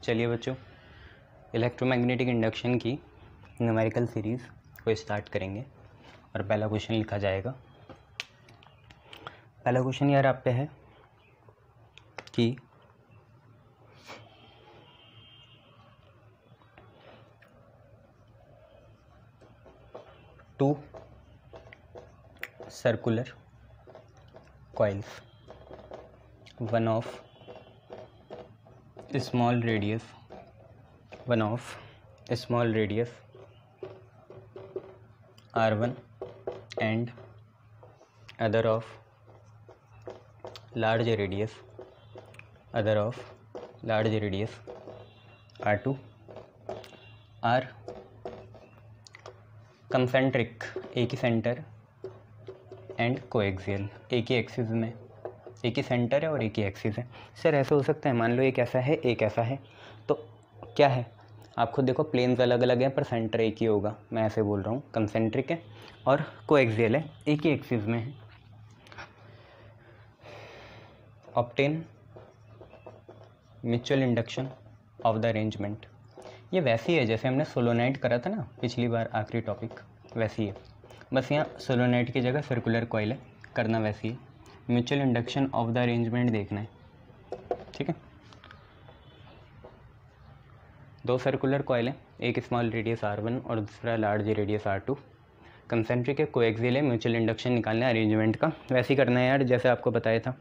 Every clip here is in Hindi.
चलिए बच्चों, इलेक्ट्रोमैग्नेटिक इंडक्शन की न्यूमेरिकल सीरीज़ को स्टार्ट करेंगे और पहला क्वेश्चन लिखा जाएगा। पहला क्वेश्चन यार आप पे है कि two circular coils, one of small radius r1 and other of large radius r2 are concentric, एक ही सेंटर एंड कोएक्सियल, एक ही एक्सिस में, एक ही सेंटर है और एक ही एक्सिस है। सर ऐसा हो सकता है, मान लो एक ऐसा है एक ऐसा है, तो क्या है आप खुद देखो, प्लेन्स अलग अलग हैं पर सेंटर एक ही होगा। मैं ऐसे बोल रहा हूँ, कंसेंट्रिक है और कोएक्सियल है, एक ही एक्सिस में है। Obtain mutual induction of the arrangement, ये वैसी है जैसे हमने सोलोनाइड करा था ना पिछली बार, आखिरी टॉपिक वैसी है, बस यहाँ सोलोनाइड की जगह सर्कुलर कॉइल है, करना वैसी है। Mutual induction of the arrangement देखना है, ठीक है। दो सर्कुलर कॉइल है, एक स्मॉल रेडियस r1 और दूसरा लार्ज रेडियस r2। कंसेंट्रिक है, कोएक्सियल है, म्यूचुअल इंडक्शन निकालना है अरेंजमेंट का, वैसे ही करना है यार जैसे आपको बताया था।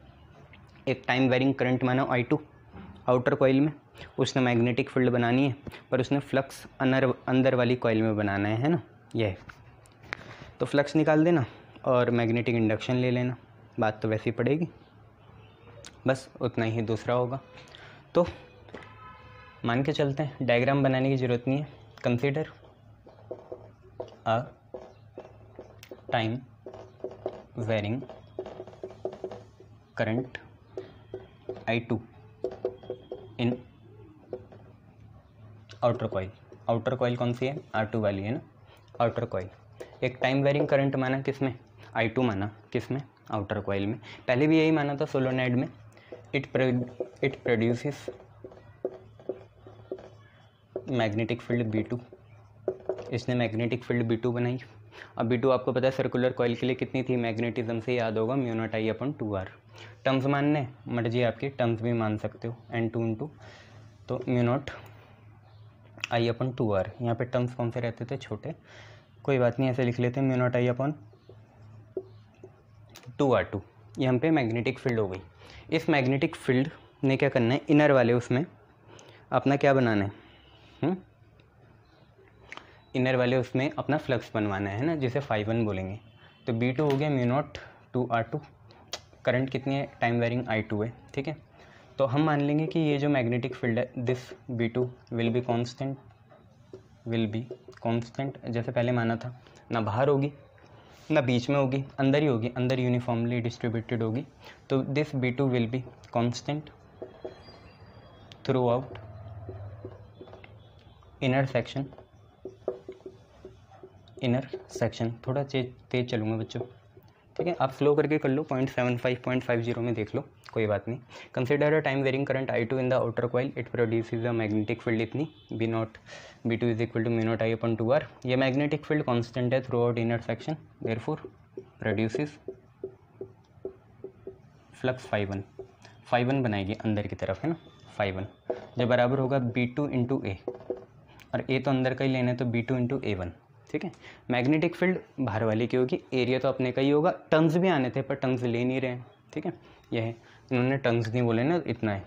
एक टाइम वेरिंग करंट माना I2 आउटर कॉइल में, उसने मैग्नेटिक फील्ड बनानी है पर उसने फ्लक्स अंदर वाली कॉइल में बनाना है ना, यह तो फ्लक्स निकाल देना और मैग्नेटिक इंडक्शन ले लेना, बात तो वैसी पड़ेगी, बस उतना ही दूसरा होगा। तो मान के चलते हैं, डायग्राम बनाने की ज़रूरत नहीं है। Consider a time varying current I2 in outer coil. Outer coil कौन सी है? R2 वाली है ना, आउटर कॉइल। एक टाइम वेरिंग करंट माना किसमें? I2 माना किसमें? आउटर कॉइल में। पहले भी यही माना था सोलोनाइड में। It produces magnetic field B2, इसने मैग्नेटिक फील्ड B2 बनाई। अब B2 आपको पता है सर्कुलर कॉइल के लिए कितनी थी, मैग्नेटिज्म से याद होगा, μ0I/2r। टर्म्स मानने मर्जी आपकी, टर्म्स भी मान सकते हो, N2 इंटू तो μ0I/2r। यहाँ पे टर्म्स कौन से रहते थे? छोटे, कोई बात नहीं, ऐसे लिख लेते हैं μ0I/2r2। यहाँ पे मैग्नेटिक फील्ड हो गई। इस मैग्नेटिक फील्ड ने क्या करना है, इनर वाले उसमें अपना क्या बनाना है, इनर वाले उसमें अपना फ्लक्स बनवाना है ना, जिसे φ1 बोलेंगे। तो B2 हो गया μ0/2r2। करंट कितनी है? टाइम वेरिंग I2 है, ठीक है। तो हम मान लेंगे कि ये जो मैग्नेटिक फील्ड है, this B2 will be constant, जैसे पहले माना था, ना बाहर होगी ना बीच में होगी, अंदर ही होगी, अंदर यूनिफॉर्मली डिस्ट्रीब्यूटेड होगी। तो this B2 will be constant through out inner section. थोड़ा तेज चलूँगा बच्चों, ठीक है, आप स्लो करके कर लो, 0.75 में देख लो, कोई बात नहीं। Consider a time varying current I2 in the outer coil, it produces a magnetic field इतनी B2 is equal to μ0I/2r। ये मैग्नेटिक फील्ड कांस्टेंट है throughout inner section, therefore produces flux φ1 बनाएगी अंदर की तरफ, है ना, φ1 जो बराबर होगा B2 इंटू A, और A तो अंदर का ही लेना है तो B2 इंटू A1, ठीक है। मैग्नेटिक फील्ड बाहर वाली की होगी, एरिया तो अपने का ही होगा। टर्म्स भी आने थे पर टर्म्स ले नहीं रहे हैं, ठीक है, यह है, इन्होंने टर्म्स नहीं बोले ना, इतना है।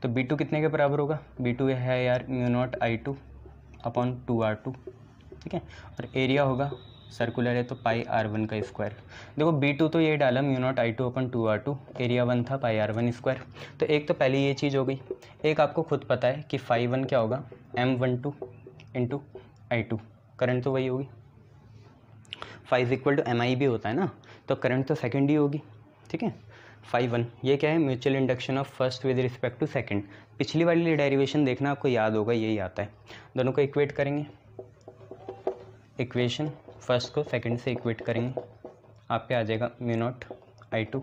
तो B2 कितने के बराबर होगा? B2 है यार μ0I/2r2, ठीक है, और एरिया होगा, सर्कुलर है तो πr1 का स्क्वायर। देखो B2 तो ये डाला μ0I/2r2, एरिया 1 था πr1 स्क्वायर। तो एक तो पहले ये चीज़ हो गई। एक आपको खुद पता है कि φ1 क्या होगा, M12 इंटू I2, करंट तो वही होगी। φ इज इक्वल टू MI भी होता है ना, तो करंट तो सेकंड ही होगी, ठीक है। φ1 ये क्या है? Mutual induction of first with respect to second. पिछली वाली डेरिवेशन देखना, आपको याद होगा, यही आता है। दोनों को इक्वेट करेंगे, इक्वेशन फर्स्ट को सेकंड से इक्वेट करेंगे, आप पे आ जाएगा μ0I/2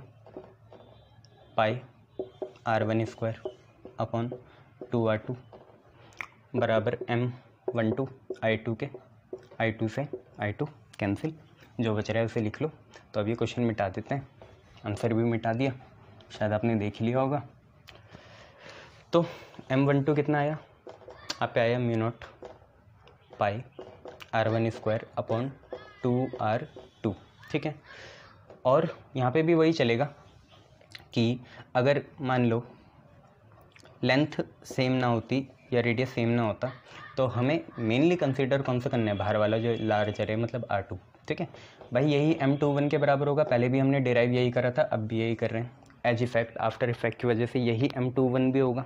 πr1 square upon 2r2 बराबर M12 I2 के, I2 से I2 कैंसिल, जो बच रहा है उसे लिख लो। तो अब ये क्वेश्चन मिटा देते हैं, आंसर भी मिटा दिया, शायद आपने देख लिया होगा। तो M12 कितना आया, आपका आया μ0 पाई R1² अपॉन 2R2, ठीक है। और यहाँ पे भी वही चलेगा कि अगर मान लो लेंथ सेम ना होती या रेडियस सेम ना होता तो हमें मेनली कंसीडर कौन सा करना है, बाहर वाला जो लार्जर है, मतलब R2, ठीक है भाई। यही M21 के बराबर होगा, पहले भी हमने डिराइव यही करा था, अब भी यही कर रहे हैं। एज इफेक्ट, आफ्टर इफेक्ट की वजह से यही M21 भी होगा,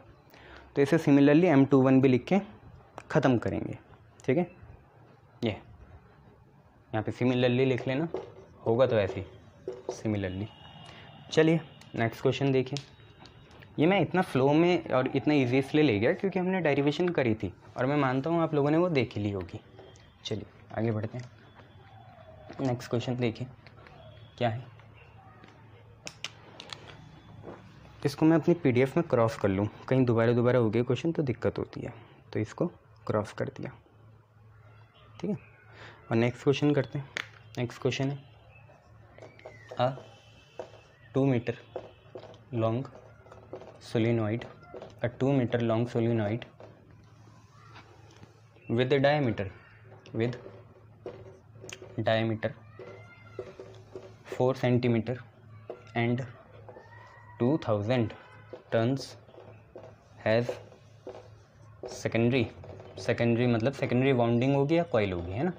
तो इसे सिमिलरली M21 भी लिख के ख़त्म करेंगे, ठीक है। ये यहाँ पे सिमिलरली लिख लेना, होगा तो ऐसे ही सिमिलरली। चलिए नेक्स्ट क्वेश्चन देखिए। ये मैं इतना फ्लो में और इतना ईजी इसलिए ले गया क्योंकि हमने डेरिवेशन करी थी और मैं मानता हूँ आप लोगों ने वो देख ही ली होगी। चलिए आगे बढ़ते हैं, नेक्स्ट क्वेश्चन देखिए क्या है। इसको मैं अपनी PDF में क्रॉस कर लूँ, कहीं दोबारा हो गया क्वेश्चन तो दिक्कत होती है, तो इसको क्रॉस कर दिया, ठीक है। और नेक्स्ट क्वेश्चन करते हैं। नेक्स्ट क्वेश्चन है a 2 metre long solenoid, a 2 metre long solenoid with diameter 4 centimeter and 2000 tons has secondary मतलब सेकेंडरी वाउंडिंग होगी या कॉइल होगी, है ना,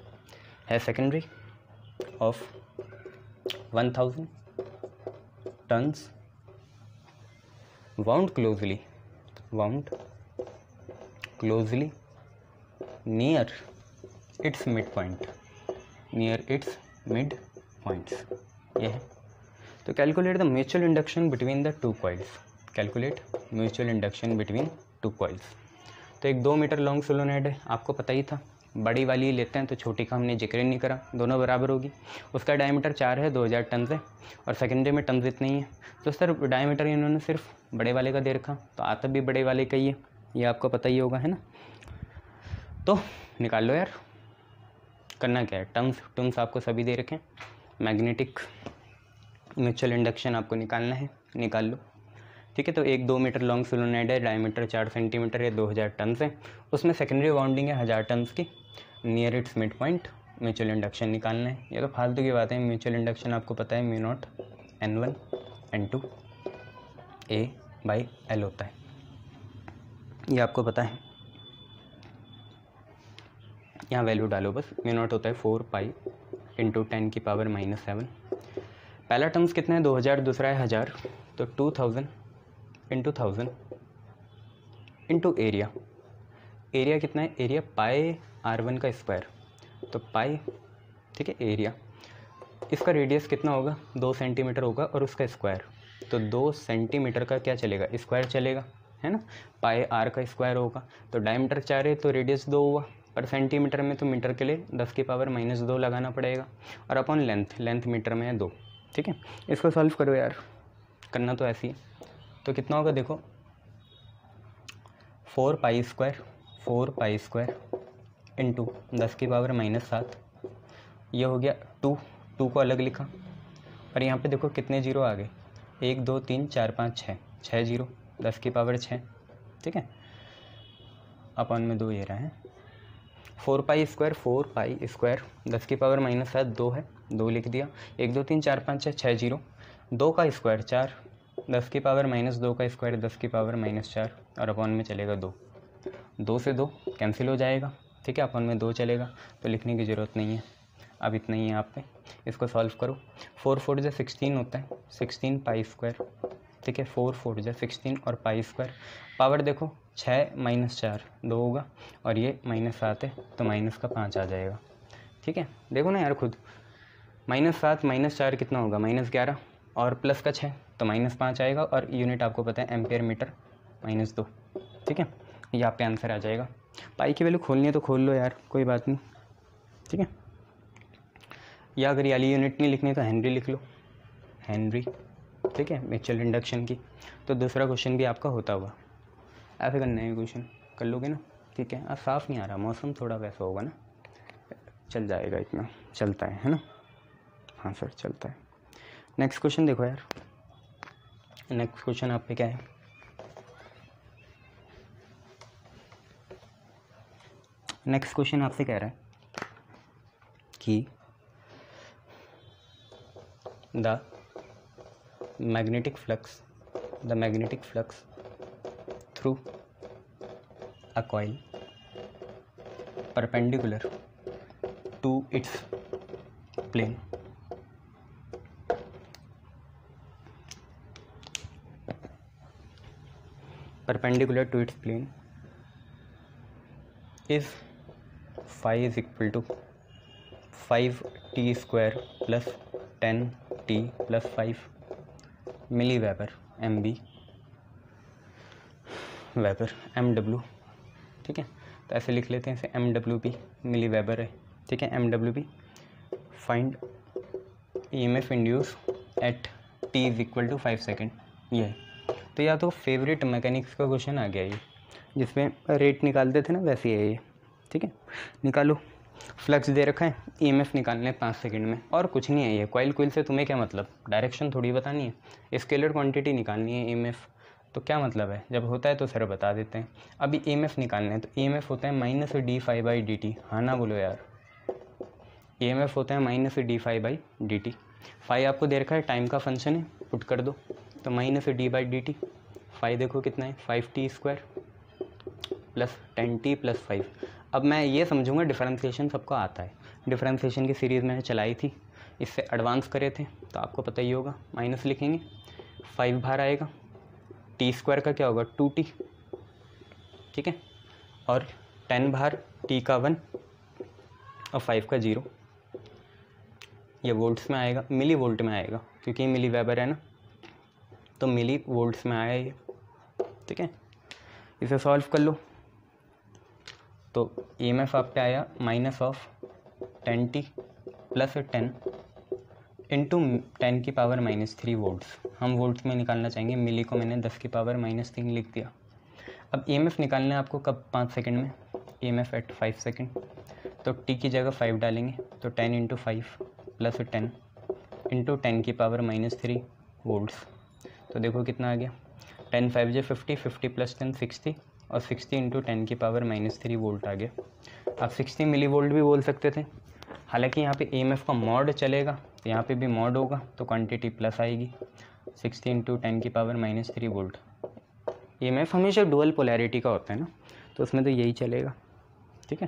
है secondary of 1000 tons wound closely near its midpoints, ये है। तो calculate the mutual induction between the two coils, तो एक 2 मीटर लॉन्ग सोलोनॉइड है, आपको पता ही था, बड़ी वाली लेते हैं तो छोटी का हमने जिक्र नहीं करा, दोनों बराबर होगी। उसका डायमीटर 4 है, 2000 टन है, और सेकेंडरी में टन इतने ही है। तो सर डायमीटर इन्होंने सिर्फ बड़े वाले का दे रखा, तो आता भी बड़े वाले का ही है, ये आपको पता ही होगा, है ना। तो निकाल लो यार, करना क्या है, टर्म्स आपको सभी दे रखे हैं। मैग्नेटिक म्यूचुअल इंडक्शन आपको निकालना है, निकाल लो, ठीक है। तो एक 2 मीटर लॉन्ग सोलोनॉइड है, डायमीटर 4 सेंटीमीटर है, 2000 टन है, उसमें सेकेंडरी वाउंडिंग है 1000 टन की, near it's mid point mutual induction निकालना है। ये तो फालतू की बात है, म्यूचुअल इंडक्शन आपको पता है μ0 N1 N2 A/L होता है, ये आपको पता है। यहाँ वैल्यू डालो बस, μ0 होता है 4 पाई इंटू 10 की पावर -7। पहला टर्म्स कितना है 2000, दूसरा है 1000, तो 2000 इंटू 1000 इंटू एरिया कितना है, एरिया पाई R1 का स्क्वायर, तो पाई, ठीक है, एरिया। इसका रेडियस कितना होगा, 2 सेंटीमीटर होगा, और उसका स्क्वायर, तो 2 सेंटीमीटर का क्या चलेगा, स्क्वायर चलेगा, है ना, पाई R का स्क्वायर होगा। तो डायमीटर 4 है तो रेडियस 2 हुआ, पर सेंटीमीटर में तो मीटर के लिए 10 की पावर -2 लगाना पड़ेगा, और अपॉन लेंथ मीटर में है 2, ठीक है। इसको सॉल्व करो यार, करना तो ऐसे ही। तो कितना होगा देखो, 4 पाई स्क्वायर इंटू 10 की पावर -7, ये हो गया 2 को अलग लिखा, और यहाँ पे देखो कितने जीरो आ गए, 1 2 3 4 5 6 जीरो, 10 की पावर 6, ठीक है, अपॉन में 2 ये रहा है। 4 पाई स्क्वायर 10 की पावर -7 2 है, 2 लिख दिया, 1 2 3 4 5 6 जीरो, 2 का स्क्वायर 4, 10 की पावर -2 का स्क्वायर 10 की पावर -4, और अपॉन में चलेगा 2 से 2 कैंसिल हो जाएगा, ठीक है, अपॉन में 2 चलेगा, तो लिखने की ज़रूरत नहीं है, अब इतना ही है आप पे। इसको सॉल्व करो, 4 4 जा 16 होता है, 16 पाई स्क्वायर, ठीक है, 4 4 जा 16 और पाई स्क्वायर, पावर देखो 6 -4 2 होगा, और ये -7 है तो माइनस का 5 आ जाएगा, ठीक है। देखो ना यार खुद, -7 -4 कितना होगा, -11, और प्लस का 6 तो -5 आएगा, और यूनिट आपको पता है एम्पेयर मीटर -2, ठीक है, ये आप पे आंसर आ जाएगा। पाई की वैल्यू खोलनी है तो खोल लो यार, कोई बात नहीं, ठीक है। या अगर वाली यूनिट नहीं लिखनी तो हेनरी लिख लो, हेनरी, ठीक है, म्यूचुअल इंडक्शन की। तो दूसरा क्वेश्चन भी आपका होता हुआ, ऐसे करना है क्वेश्चन, कर लोगे ना, ठीक है। साफ़ नहीं आ रहा, मौसम थोड़ा वैसा होगा ना, चल जाएगा, इतना चलता है ना। हाँ सर चलता है। नेक्स्ट क्वेश्चन देखो यार, नेक्स्ट क्वेश्चन आप पे क्या है, नेक्स्ट क्वेश्चन आपसे कह रहा है कि the magnetic flux through a coil perpendicular to its plane is phi is equal to 5t square plus 10t plus 5 milli weber mb weber mw, ठीक है। तो ऐसे लिख लेते हैं इसे mwp मिली वेबर है, ठीक है। mwp find EMF induce at t is equal to 5 second, ये है। तो या तो फेवरेट मैकेनिक्स का क्वेश्चन आ गया ये, जिसमें रेट निकालते थे ना, वैसे ही है ये, ठीक है। निकालो, फ्लक्स दे रखा है, EMF निकालने 5 सेकंड में, और कुछ नहीं है ये। कॉइल से तुम्हें क्या मतलब, डायरेक्शन थोड़ी बतानी है, स्केलर क्वांटिटी निकालनी है EMF। तो क्या मतलब है, जब होता है तो सर बता देते हैं। अभी EMF निकालना है, तो EMF होता है -d∅/dt, हाँ ना बोलो यार। EMF होता है -d∅/dt। फाई आपको दे रखा है, टाइम का फंक्शन है, पुट कर दो, तो -d/dt। फाई देखो कितना है, 5t square plus 10t plus 5। अब मैं ये समझूंगा डिफरेंशिएशन सबको आता है, डिफरेंशिएशन की सीरीज़ मैंने चलाई थी, इससे एडवांस करे थे, तो आपको पता ही होगा। माइनस लिखेंगे, 5 बाहर आएगा, टी स्क्वायर का क्या होगा 2t, ठीक है, और 10 बाहर, t का 1 और 5 का 0। ये वोल्ट्स में आएगा, मिली वोल्ट में आएगा, क्योंकि मिली वेबर है ना, तो मिली वोल्ट्स में आया ये, ठीक है। इसे सॉल्व कर लो, तो EMF आप पे आया -10t प्लस 10 इंटू 10 की पावर -3 वोल्ट्स। हम वोल्ट्स में निकालना चाहेंगे, मिली को मैंने 10 की पावर -3 लिख दिया। अब EMF निकालना है आपको कब, 5 सेकंड में, EMF एट 5 सेकंड। तो t की जगह 5 डालेंगे, तो 10 इंटू 5 प्लस 10 इंटू 10 की पावर -3 वोल्ट्स। तो देखो कितना आ गया, 10 5 जे 50, 50 प्लस 10 60, और 60 इंटू 10 की पावर -3 वोल्ट आ गया। आप 60 मिली वोल्ट भी बोल सकते थे, हालांकि यहाँ पे EMF का मॉड चलेगा, तो यहाँ पे भी मॉड होगा, तो क्वांटिटी प्लस आएगी। 60 इंटू 10 की पावर -3 वोल्ट। EMF हमेशा डुअल पोलैरिटी का होता है ना, तो उसमें तो यही चलेगा, ठीक है।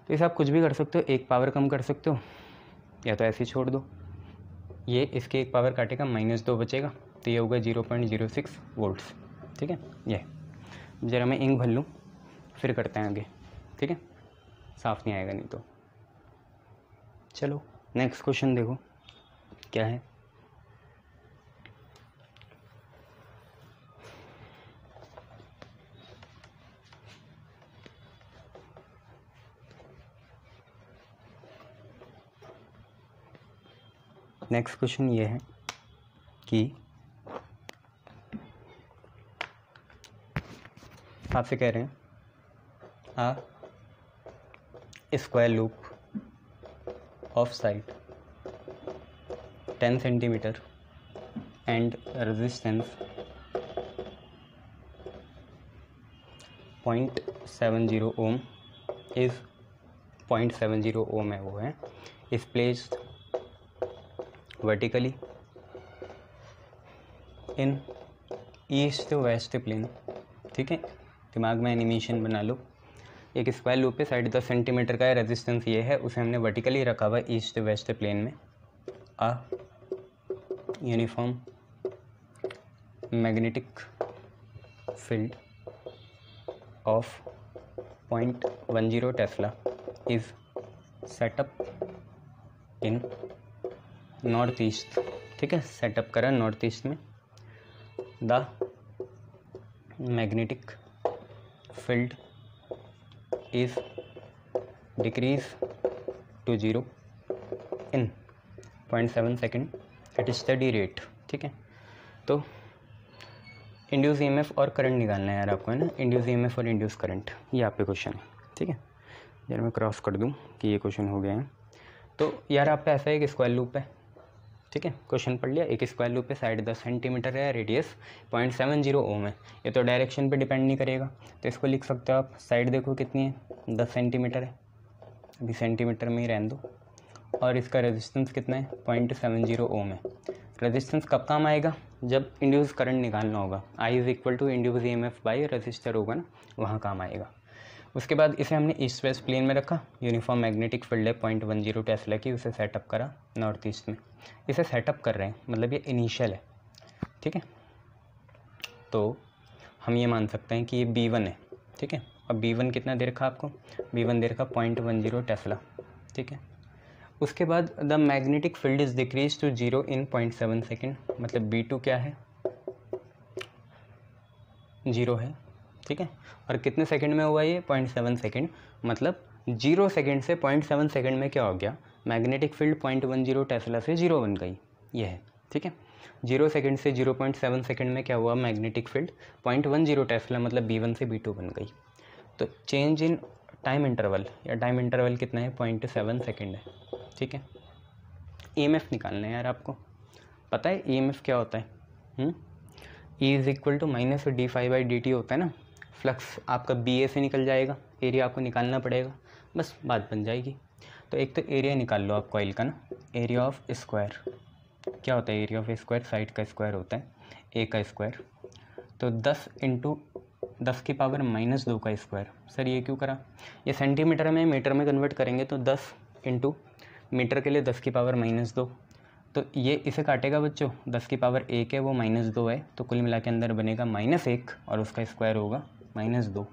तो इसे आप कुछ भी कर सकते हो, एक पावर कम कर सकते हो, या तो ऐसे ही छोड़ दो, ये इसके एक पावर काटेगा, -2 बचेगा, तो ये होगा 0.06 वोल्ट्स, ठीक है। ये ज़रा मैं इंक भर लूँ, फिर करते हैं आगे, ठीक है, साफ़ नहीं आएगा नहीं तो। चलो नेक्स्ट क्वेश्चन देखो क्या है। नेक्स्ट क्वेश्चन ये है कि आपसे कह रहे हैं square loop of side 10 centimetre and resistance 0.70 ohm is 0.70 ohm है, वो है, is placed vertically in east west plane, ठीक है। दिमाग में एनिमेशन बना लो, एक स्क्वायर लूप पे साइड 10 सेंटीमीटर का है, रेजिस्टेंस ये है, उसे हमने वर्टिकली रखा हुआ है ईस्ट वेस्ट प्लेन में। A uniform magnetic field of 0.10 tesla is set up in north east, ठीक है, सेटअप करा नॉर्थ ईस्ट में। The magnetic field is decrease to 0 in 0.7 second at steady rate, ठीक है। तो इंड्यूस ईएमएफ और करंट निकालना है यार आपको, है ना, इंड्यूस ईएमएफ और इंड्यूस करंट, ये आप पे क्वेश्चन है। ठीक है, यार मैं क्रॉस कर दूँ कि ये क्वेश्चन हो गया है। तो यार आप पे ऐसा एक स्क्वायर लूप है, ठीक है, क्वेश्चन पढ़ लिया, एक स्क्वायर लूप पे साइड 10 सेंटीमीटर है, रेडियस 0.70 ओम है। ये तो डायरेक्शन पे डिपेंड नहीं करेगा, तो इसको लिख सकते हो आप, साइड देखो कितनी है, 10 सेंटीमीटर है, अभी सेंटीमीटर में ही रहने दो, और इसका रेजिस्टेंस कितना है, 0.70 ओम है। रेजिस्टेंस कब काम आएगा, जब इंड्यूस करंट निकालना होगा, I is equal to induce EMF by resistor होगा ना, वहाँ काम आएगा। उसके बाद इसे हमने ईस्ट वेस्ट प्लेन में रखा, यूनिफॉर्म मैग्नेटिक फील्ड है 0.10 टेस्ला की, उसे सेटअप करा नॉर्थ ईस्ट में। इसे सेटअप कर रहे हैं मतलब ये इनिशियल है, ठीक है, तो हम ये मान सकते हैं कि ये B1 है, ठीक है। अब B1 कितना दे रखा आपको, B1 दे रखा 0.10 टेस्ला, ठीक है। उसके बाद the magnetic field is decrease to 0 in 0.7 second, मतलब B2 क्या है, 0 है, ठीक है। और कितने सेकंड में हुआ ये, 0.7 सेकंड, मतलब 0 सेकंड से 0.7 सेकंड में क्या हो गया, मैग्नेटिक फील्ड 0.10 टेस्ला से 0 बन गई, ये है, ठीक है। 0 सेकंड से 0.7 सेकंड में क्या हुआ, मैग्नेटिक फील्ड 0.10 टेस्ला, मतलब B1 से B2 बन गई। तो चेंज इन टाइम इंटरवल, या टाइम इंटरवल कितना है, 0.7 सेकेंड है, ठीक है। EMF निकालना है यार आपको, पता है EMF क्या होता है, E is equal to minus d∅/dt होता है ना, फ्लक्स आपका BA से निकल जाएगा, एरिया आपको निकालना पड़ेगा, बस बात बन जाएगी। तो एक तो एरिया निकाल लो आप कॉइल का ना, एरिया ऑफ स्क्वायर क्या होता है, एरिया ऑफ स्क्वायर साइड का स्क्वायर होता है, ए का स्क्वायर, तो 10 इंटू 10 की पावर -2 का स्क्वायर। सर ये क्यों करा, ये सेंटीमीटर में मीटर में कन्वर्ट करेंगे तो 10 इंटू मीटर के लिए 10 की पावर -2, तो ये इसे काटेगा बच्चों, 10 की पावर 1 है वो -2 है, तो कुल मिला के अंदर बनेगा -1 और उसका स्क्वायर होगा -2,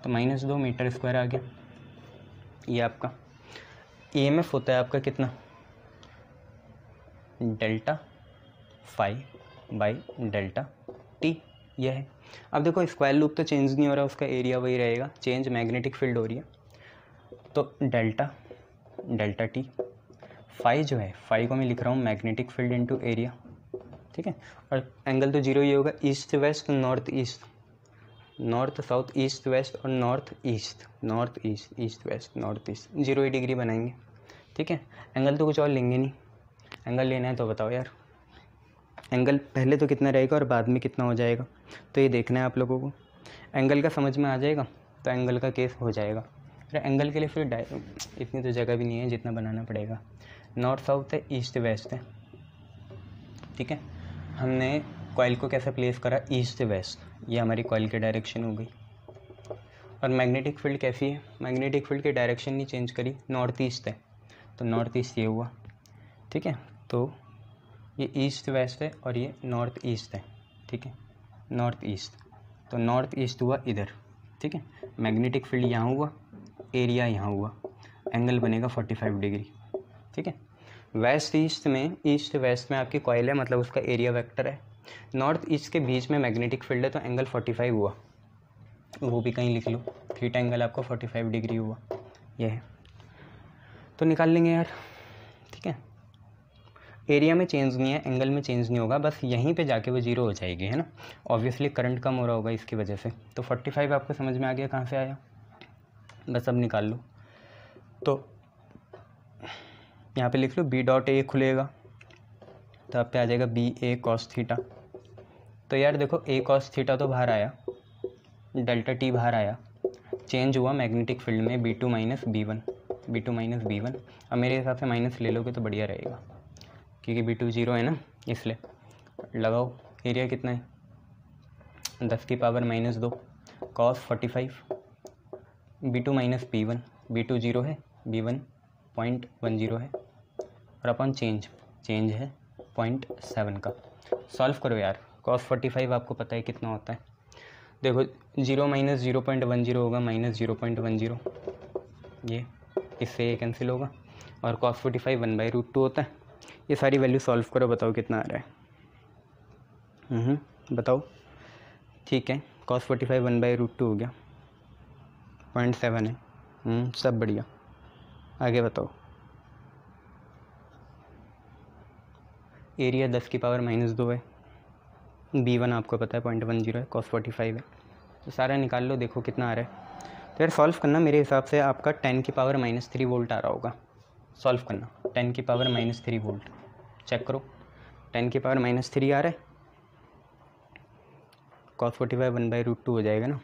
तो -2 मीटर स्क्वायर आ गया। ये आपका EMF होता है आपका कितना, delta phi by delta t, यह है। अब देखो स्क्वायर लूप तो चेंज नहीं हो रहा, उसका एरिया वही रहेगा, चेंज मैग्नेटिक फील्ड हो रही है, तो डेल्टा टी, फाई जो है, फाई को मैं लिख रहा हूँ मैग्नेटिक फील्ड इनटू एरिया, ठीक है। और एंगल तो जीरो ही होगा, east west north east, north south east west और north east east west north east, 0 degree बनाएंगे, ठीक है। एंगल तो कुछ और लेंगे नहीं, एंगल लेना है तो बताओ यार, एंगल पहले तो कितना रहेगा और बाद में कितना हो जाएगा, तो ये देखना है आप लोगों को। एंगल का समझ में आ जाएगा तो एंगल का केस हो जाएगा। फिर एंगल के लिए फिर इतनी तो जगह भी नहीं है जितना बनाना पड़ेगा, नॉर्थ साउथ है, ईस्ट वेस्ट है, ठीक है। हमने कॉइल को कैसे प्लेस करा, ईस्ट वेस्ट, ये हमारी कॉइल की डायरेक्शन हो गई। और मैग्नेटिक फील्ड कैसी है, मैग्नेटिक फील्ड की डायरेक्शन नहीं चेंज करी, नॉर्थ ईस्ट है, तो नॉर्थ ईस्ट ये हुआ, ठीक है। तो ये ईस्ट वेस्ट है और ये नॉर्थ ईस्ट है, ठीक है, नॉर्थ ईस्ट, तो नॉर्थ ईस्ट हुआ इधर, ठीक है। मैग्नेटिक फील्ड यहाँ हुआ, एरिया यहाँ हुआ, एंगल बनेगा 45 डिग्री, ठीक है। वेस्ट ईस्ट में, ईस्ट वेस्ट में आपकी कॉइल है, मतलब उसका एरिया वेक्टर है, नॉर्थ ईस्ट के बीच में मैग्नेटिक फील्ड है, तो एंगल 45 हुआ, वो भी कहीं लिख लो, थीटा एंगल आपका 45 डिग्री हुआ, यह है। तो निकाल लेंगे यार, ठीक है। एरिया में चेंज नहीं है, एंगल में चेंज नहीं होगा, बस यहीं पे जाके वो 0 हो जाएगी, है ना। ऑब्वियसली करंट कम हो रहा होगा इसकी वजह से, तो 45 आपको समझ में आ गया कहाँ से आया, बस अब निकाल लो। तो यहाँ पे लिख लो B.A खुलेगा, तो आप पे आ जाएगा BA cos थीटा। तो यार देखो A cos थीटा तो बाहर आया, डेल्टा टी बाहर आया, चेंज हुआ मैग्नेटिक फील्ड में B2 माइनस B1, अब मेरे हिसाब से माइनस ले लोगे तो बढ़िया रहेगा, क्योंकि B2 0 है ना, इसलिए लगाओ। एरिया कितना है, 10 की power -2 cos 45, B2 minus B1 0 है, B1 0.10 है, और अपन चेंज है 0.7 का। सॉल्व करो यार, cos 45 आपको पता है कितना होता है, देखो 0 माइनस 0.10 होगा -0.10, ये इससे ये कैंसिल होगा, और cos 45 1/√2 होता है। ये सारी वैल्यू सॉल्व करो, बताओ कितना आ रहा है, बताओ, ठीक है। cos 45 1/√2 हो गया, 0.7 है, सब बढ़िया। आगे बताओ, एरिया 10 की पावर -2 है, B1 आपको पता है 0.10 है, cos 45 है, तो सारा निकाल लो, देखो कितना आ रहा है। तो यार सॉल्व करना, मेरे हिसाब से आपका 10⁻³ वोल्ट आ रहा होगा। सॉल्व करना 10⁻³ वोल्ट, चेक करो 10⁻³ आ रहा है, cos 45 1/√2 हो जाएगा ना,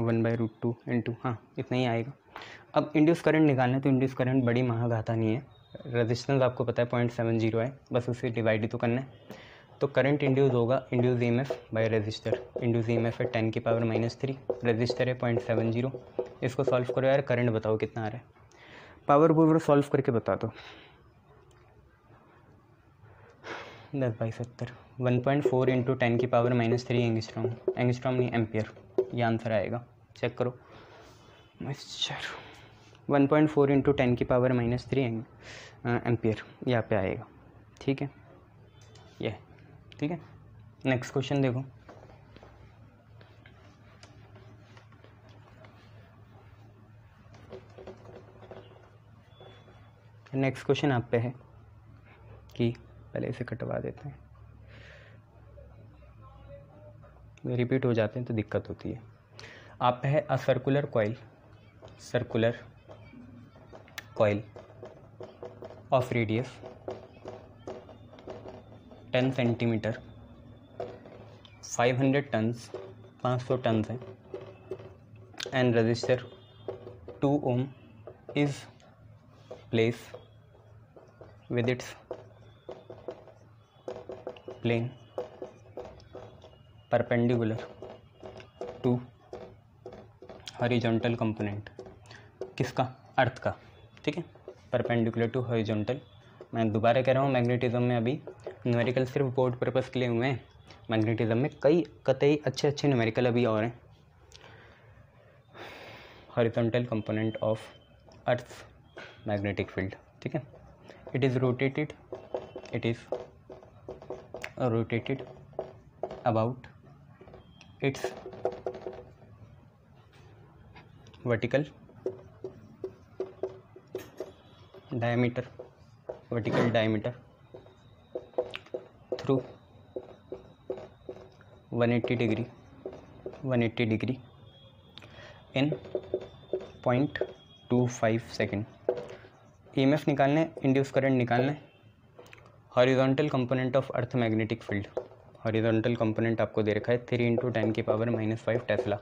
1/√2 इंटू, हाँ इतना ही आएगा। अब इंड्यूस करंट निकालना है, तो इंड्यूस करंट बड़ी महंग आता नहीं है, रेजिस्टेंस आपको पता है 0.70 है, बस उसे डिवाइड ही तो करना है। तो करंट इंड्यूस होगा induce EMF by resistor, induce EMF है 10⁻³ रेजिस्टर है 0.70। इसको सॉल्व करो यार, करंट बताओ कितना आ रहा है, पावर सॉल्व करके बता दो। 10/70 1.4 इंटू 10⁻³ एंगस्ट्रॉम, एंगस्ट्रॉम नहीं एम्पियर, ये आंसर आएगा, चेक करो। 1.4 इंटू 10⁻³ एम्पियर यहाँ पे आएगा, ठीक है, ये ठीक है। नेक्स्ट क्वेश्चन देखो, नेक्स्ट क्वेश्चन आप पे है कि पहले इसे कटवा देते हैं, रिपीट हो जाते हैं तो दिक्कत होती है। आप पे है a circular coil of radius 10 centimetre 500 turns 500 turns है, and resistor 2 ohm is place with its plane perpendicular to horizontal component, किसका, अर्थ का, ठीक है, परपेंडिकुलर टू हॉरिजॉन्टल। मैं दोबारा कह रहा हूँ, मैग्नेटिज्म में अभी न्यूमेरिकल सिर्फ बोर्ड पर्पस के लिए हुए हैं, मैग्नेटिज्म में कई कतई अच्छे न्यूमेरिकल अभी और हैं। Horizontal component of earth magnetic field, ठीक है, it is rotated about its vertical diameter through 180 degree in 0.25 second. EMF निकालना है, इंड्यूस करंट निकालना है, horizontal component of earth magnetic field, horizontal component आपको दे रखा है 3 × 10⁻⁻5 टेस्ला।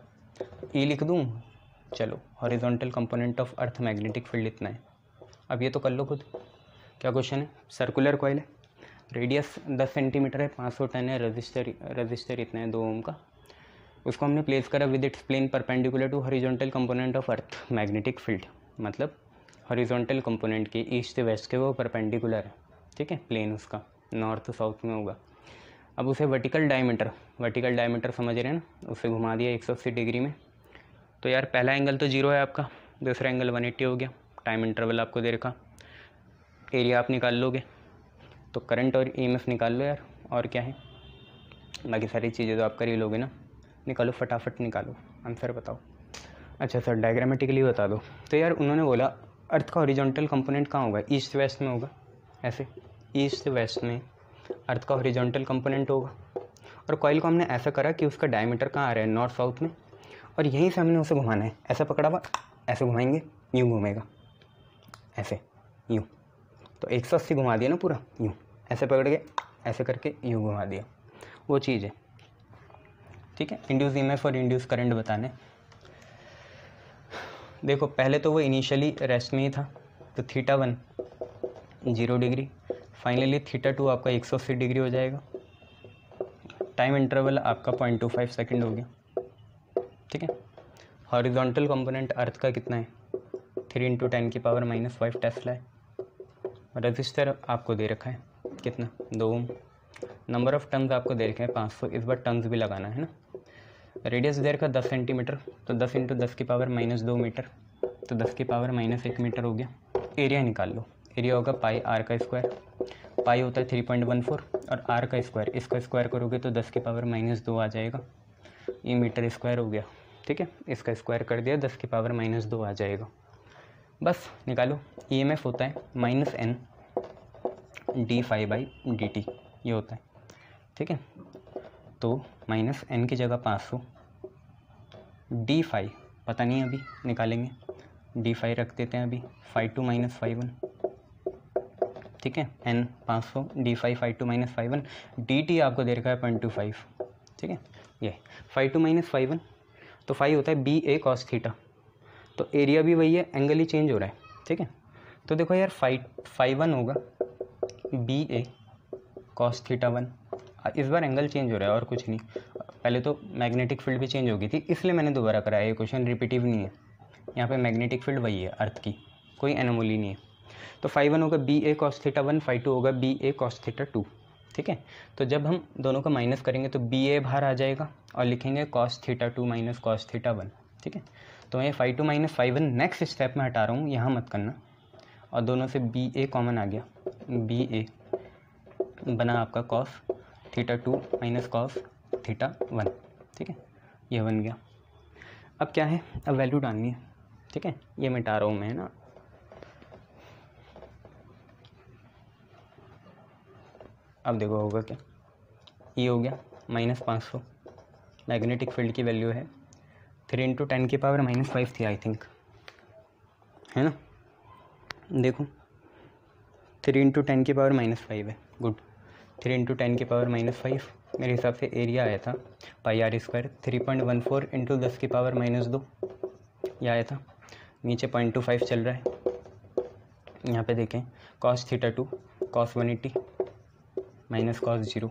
ई लिख दूँ, चलो horizontal component of earth magnetic field इतना है। अब ये तो कर लो खुद, क्या क्वेश्चन है, सर्कुलर कॉइल है, रेडियस 10 सेंटीमीटर है, 500 टन है, रजिस्टर इतना है 2 ओम का, उसको हमने प्लेस करा with its plane perpendicular to horizontal component of earth magnetic field, मतलब हॉरिजॉन्टल कंपोनेंट के ईस्ट से वेस्ट के वो परपेंडिकुलर है, ठीक है, प्लेन उसका नॉर्थ साउथ में होगा। अब उसे वर्टिकल डायमीटर समझ रहे हैं ना, उसे घुमा दिया 180 डिग्री में, तो यार पहला एंगल तो 0 है आपका, दूसरा एंगल 180 हो गया, टाइम इंटरवल आपको दे रखा, एरिया आप निकाल लोगे, तो करंट और ईएमएफ निकाल लो यार, और क्या है, बाकी सारी चीज़ें तो आप कर ही लोगे ना, निकालो फटाफट निकालो, आंसर बताओ। अच्छा सर डायग्रामेटिकली बता दो। तो यार उन्होंने बोला अर्थ का हॉरिजॉन्टल कंपोनेंट कहाँ होगा, ईस्ट वेस्ट में होगा, ऐसे ईस्ट वेस्ट में अर्थ का हॉरिजॉन्टल कंपोनेंट होगा, और कॉइल को हमने ऐसा करा कि उसका डायमीटर कहाँ आ रहा है, नॉर्थ साउथ में, और यहीं से हमने उसे घुमाना है, ऐसा पकड़ा हुआ, ऐसे घुमाएंगे, यूँ घूमेगा, ऐसे यूँ, तो 180 घुमा दिया ना पूरा, यूँ ऐसे पकड़ के ऐसे करके यूँ घुमा दिया, वो चीज़ है, ठीक है। इंड्यूस ईएमएफ और इंड्यूस करंट बताने, देखो पहले तो वो इनिशियली रेस्ट में ही था, तो θ1 0 डिग्री, फाइनली θ2 आपका 180 डिग्री हो जाएगा, टाइम इंटरवल आपका 0.25 सेकेंड हो गया, ठीक है। हॉरिजॉन्टल कंपोनेंट अर्थ का कितना है, 3 × 10⁻⁻5 टेस्ला है, रजिस्टर आपको दे रखा है कितना, 2 ओम, नंबर ऑफ टन्स आपको दे रखे हैं 500, इस बार टन्स भी लगाना है ना, रेडियस दे रखा 10 सेंटीमीटर, तो 10 × 10⁻⁻2 मीटर, तो 10⁻⁻1 मीटर हो गया। एरिया निकाल लो, एरिया होगा पाई आर का स्क्वायर, पाई होता है 3.14 और आर का स्क्वायर, इसका स्क्वायर करोगे तो 10⁻⁻2 आ जाएगा, ये मीटर स्क्वायर हो गया, ठीक है, इसका स्क्वायर कर दिया 10⁻⁻2 आ जाएगा। बस निकालो, ईएमएफ होता है -n dφ/dt, ये होता है, ठीक है। तो माइनस n की जगह 500 डी फाई पता नहीं अभी निकालेंगे, डी फाई रख देते हैं अभी, 5 2 माइनस 5 1, ठीक है, n 500 d phi 5 2 minus 5 1, d t आपको दे रखा है 0.25, ठीक है, ये 5 2 माइनस 5 1 तो 5 होता है बी ए कॉस थीटा, तो एरिया भी वही है, एंगल ही चेंज हो रहा है, ठीक है। तो देखो यार 5 1 होगा बी ए कॉस थीटा 1, इस बार एंगल चेंज हो रहा है और कुछ नहीं, पहले तो मैग्नेटिक फील्ड भी चेंज हो गई थी इसलिए मैंने दोबारा कराया, ये क्वेश्चन रिपीटिव नहीं है, यहाँ पे मैग्नेटिक फील्ड वही है अर्थ की, कोई एनोमली नहीं है। तो 5 1 होगा बी ए कॉस थीटा 1, 5 2 होगा बी ए कॉस थीटा 2, ठीक है। तो जब हम दोनों का माइनस करेंगे तो बी ए बाहर आ जाएगा और लिखेंगे cos theta 2 minus cos theta 1, ठीक है। तो मैं 5 2 माइनस 5 1 नेक्स्ट स्टेप में हटा रहा हूँ, यहाँ मत करना, और दोनों से बी ए कॉमन आ गया, बी ए बना आपका cos theta 2 minus cos theta 1, ठीक है, यह बन गया। अब क्या है, अब वैल्यू डालनी है, ठीक है, ये मिटा रहा हूँ मैं ना, अब देखो होगा क्या, ये हो गया माइनस 500, मैग्नेटिक फील्ड की वैल्यू है 3 × 10 की पावर माइनस 5 थी आई थिंक, है ना, देखो 3 × 10 की पावर माइनस 5 है, गुड, 3 × 10 की पावर माइनस 5, मेरे हिसाब से एरिया आया था पाई आर स्क्वायर 3.14 × 10 की पावर माइनस 2, यह आया था, नीचे 0.25 चल रहा है, यहाँ पे देखें cos theta 2 cos 180 minus cos 0,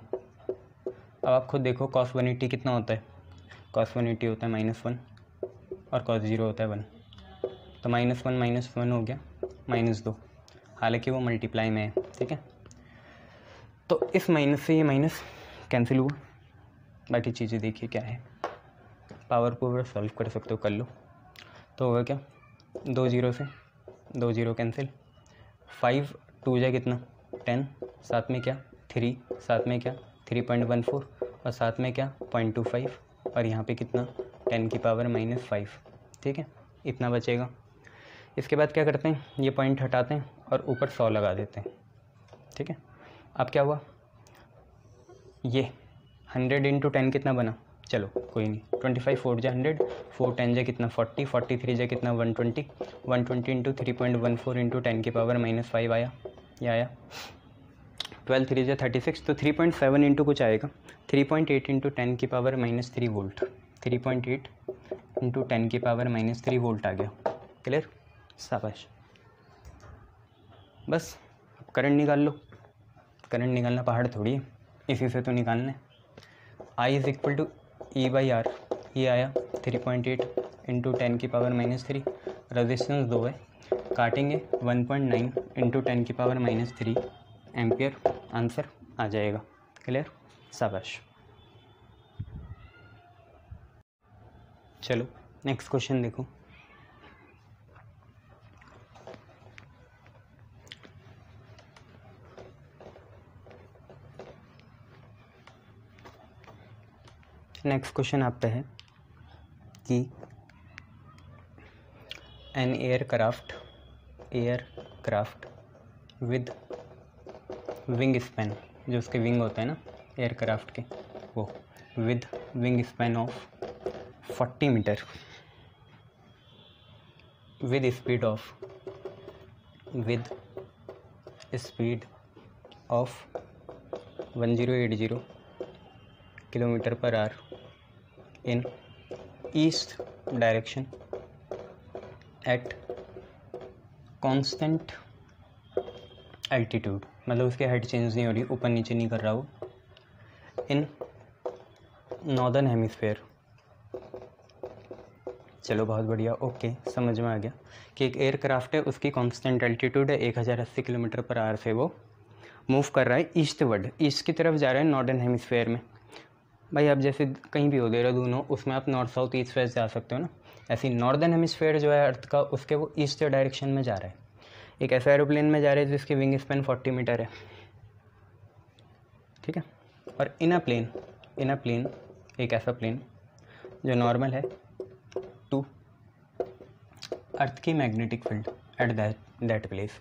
अब आप खुद देखो कॉस 180 कितना होता है, कॉस 180 होता है -1 और कॉस 0 होता है 1, तो -1 हो गया -2, हालांकि वो मल्टीप्लाई में है, ठीक है। तो इस माइनस से ये माइनस कैंसिल हुआ, बाकी चीज़ें देखिए क्या है, पावर को सॉल्व कर सकते हो, कर लो। तो होगा क्या, 2 0 से 2 0 कैंसिल, 5 2 जा कितना 10, साथ में क्या 3, साथ में क्या 3.14 और साथ में क्या 0.25 और यहाँ पे कितना 10 की पावर -5, ठीक है, इतना बचेगा। इसके बाद क्या करते हैं, ये पॉइंट हटाते हैं और ऊपर 100 लगा देते हैं, ठीक है। अब क्या हुआ, ये 100 × 10 कितना बना, चलो कोई नहीं, 25 4 जा 100, 4 10 जा कितना 40, 43 जा कितना 120, 120 × 3.14 × 10 की पावर -5 आया, ये आया, 12 3 जा 36, तो 3.7 इंटू कुछ आएगा, 3.8 × 10 की पावर -3 वोल्ट, 3.8 × 10 की पावर -3 वोल्ट आ गया, क्लियर, शाबाश। बस अब करंट निकाल लो, करंट निकालना पहाड़ थोड़ी है, इसी से तो निकालना है। I = E/R, ये आया 3.8 × 10 की पावर -3, रेजिस्टेंस 2 है, काटेंगे 1.9 × 10 की पावर -3 एम्पियर, आंसर आ जाएगा, क्लियर, शाबाश। चलो नेक्स्ट क्वेश्चन देखो, नेक्स्ट क्वेश्चन आपका है कि an aircraft with wing span, जो उसके विंग होते हैं ना एयरक्राफ्ट के, वो with wing span of 40 metre with speed of 1080 kilometre per hour in east direction at constant altitude, मतलब उसकी हाइट चेंज नहीं हो रही, ऊपर नीचे नहीं कर रहा वो, इन नॉर्दर्न हेमिस्फेयर। चलो बहुत बढ़िया, ओके, समझ में आ गया कि एक एयरक्राफ्ट है, उसकी कांस्टेंट एल्टीट्यूड है 1080 किलोमीटर पर आवर से वो मूव कर रहा है ईस्टवर्ड, ईस्ट की तरफ जा रहा है नॉर्दर्न हेमिस्फेयर में। भाई आप जैसे कहीं भी हो, देहरादून हो, उसमें आप नॉर्थ साउथ ईस्ट वेस्ट जा सकते हो ना, ऐसी नॉर्दर्न हेमिस्फेयर जो है अर्थ का, उसके वो ईस्ट डायरेक्शन में जा रहा है, एक ऐसा एरोप्लेन में जा रहा है जिसकी विंग स्पैन 40 मीटर है, ठीक है। और इन अ प्लेन एक ऐसा प्लेन जो नॉर्मल है टू अर्थ की magnetic field at that place,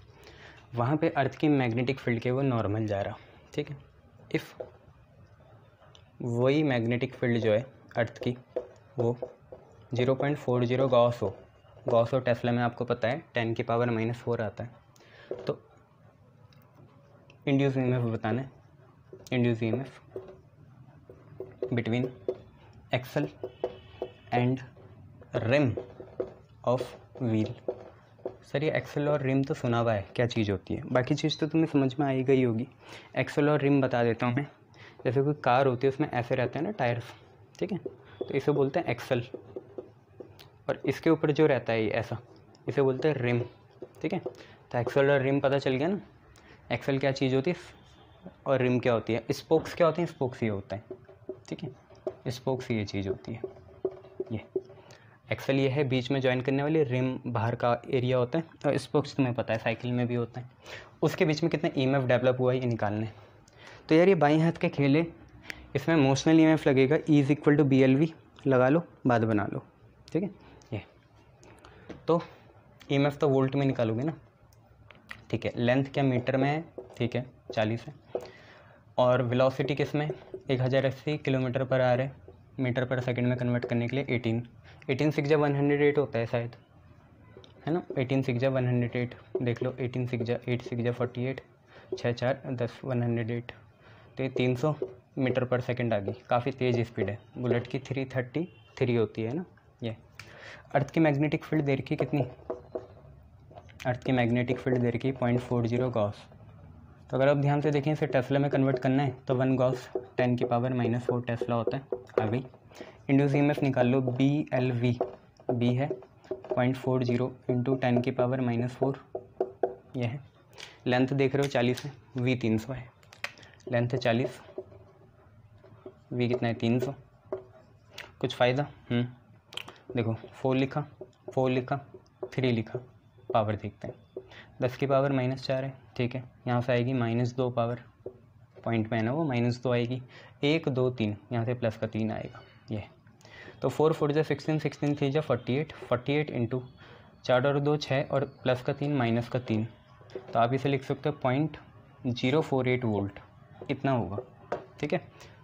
वहाँ पे अर्थ की मैग्नेटिक फील्ड के वो नॉर्मल जा रहा, ठीक है। इफ़ वही मैग्नेटिक फील्ड जो है अर्थ की वो 0.40 गॉस और टेस्ला में आपको पता है 10⁻⁻⁴ आता है। तो इंड्यूस ईएमएफ बताना है, induce EMF between axle and rim of wheel. Sir ये एक्सल और रिम तो सुना हुआ है क्या चीज़ होती है, बाकी चीज़ तो तुम्हें समझ में आई गई होगी। एक्सल और रिम बता देता हूँ मैं। जैसे कोई कार होती है उसमें ऐसे रहते हैं ना टायर्स, ठीक है, तो इसे बोलते हैं एक्सल, और इसके ऊपर जो रहता है ये ऐसा, इसे बोलते हैं रिम, ठीक है। तो एक्सल और रिम पता चल गया ना। एक्सल क्या चीज़ होती है और रिम क्या होती है। स्पोक्स क्या होते हैं, स्पोक्स ये होता है, ठीक है, स्पोक्स ये चीज़ होती है। ये एक्सल ये है बीच में ज्वाइन करने वाली, रिम बाहर का एरिया होता है, और स्पोक्स तुम्हें पता है साइकिल में भी होता है। उसके बीच में कितना ईएमएफ डेवलप हुआ है ये निकालना है। तो यार ये बाएं हाथ के खेल है, इसमें मोशनल ईएमएफ लगेगा, E = BLV लगा लो, बाद बना लो, ठीक है। ये तो ईएमएफ तो वोल्ट में निकालोगे ना, ठीक है। लेंथ क्या मीटर में है, ठीक है, 40 है। और वेलोसिटी किस में, 1080 km/h है, मीटर पर सेकंड में कन्वर्ट करने के लिए 18 6 जा 108 होता है शायद, है ना। 18 6 जा 108 देख लो, 18 6 जा 8 6 जा 48, 6 4 10 108, तो 300 मीटर पर सेकंड आ गई। काफ़ी तेज़ स्पीड है, बुलेट की 333 होती है ना। ये अर्थ की मैग्नेटिक फील्ड दे रखी कितनी, अर्थ की मैग्नेटिक फील्ड दे रखी 0.40 गॉस। तो अगर आप ध्यान से देखें इसे टेस्ला में कन्वर्ट करना है तो 1 गॉस 10⁻⁻⁴ टेस्ला होता है। आ गई। इंड्यूस ईएमएफ निकाल लो, BLV, B है 0.40 × 10⁻⁻⁴, यह है। लेंथ देख रहे हो 40 है, V 300 है, लेंथ 40, V कितना है 300। कुछ फ़ायदा, देखो 4 लिखा, 3 लिखा, पावर देखते हैं। 10⁻⁻⁴ है, ठीक है। यहाँ से आएगी -2 पावर, पॉइंट में है ना वो, -2 आएगी। 1 2 3, यहाँ से प्लस का 3 आएगा, ये। तो 4 4 जा 16, 16 3 जा 48, 48 इंटू 4 और 2 6, और प्लस का 3 माइनस का 3, तो आप इसे लिख सकते हो 0.048 वोल्ट, इतना होगा, ठीक है।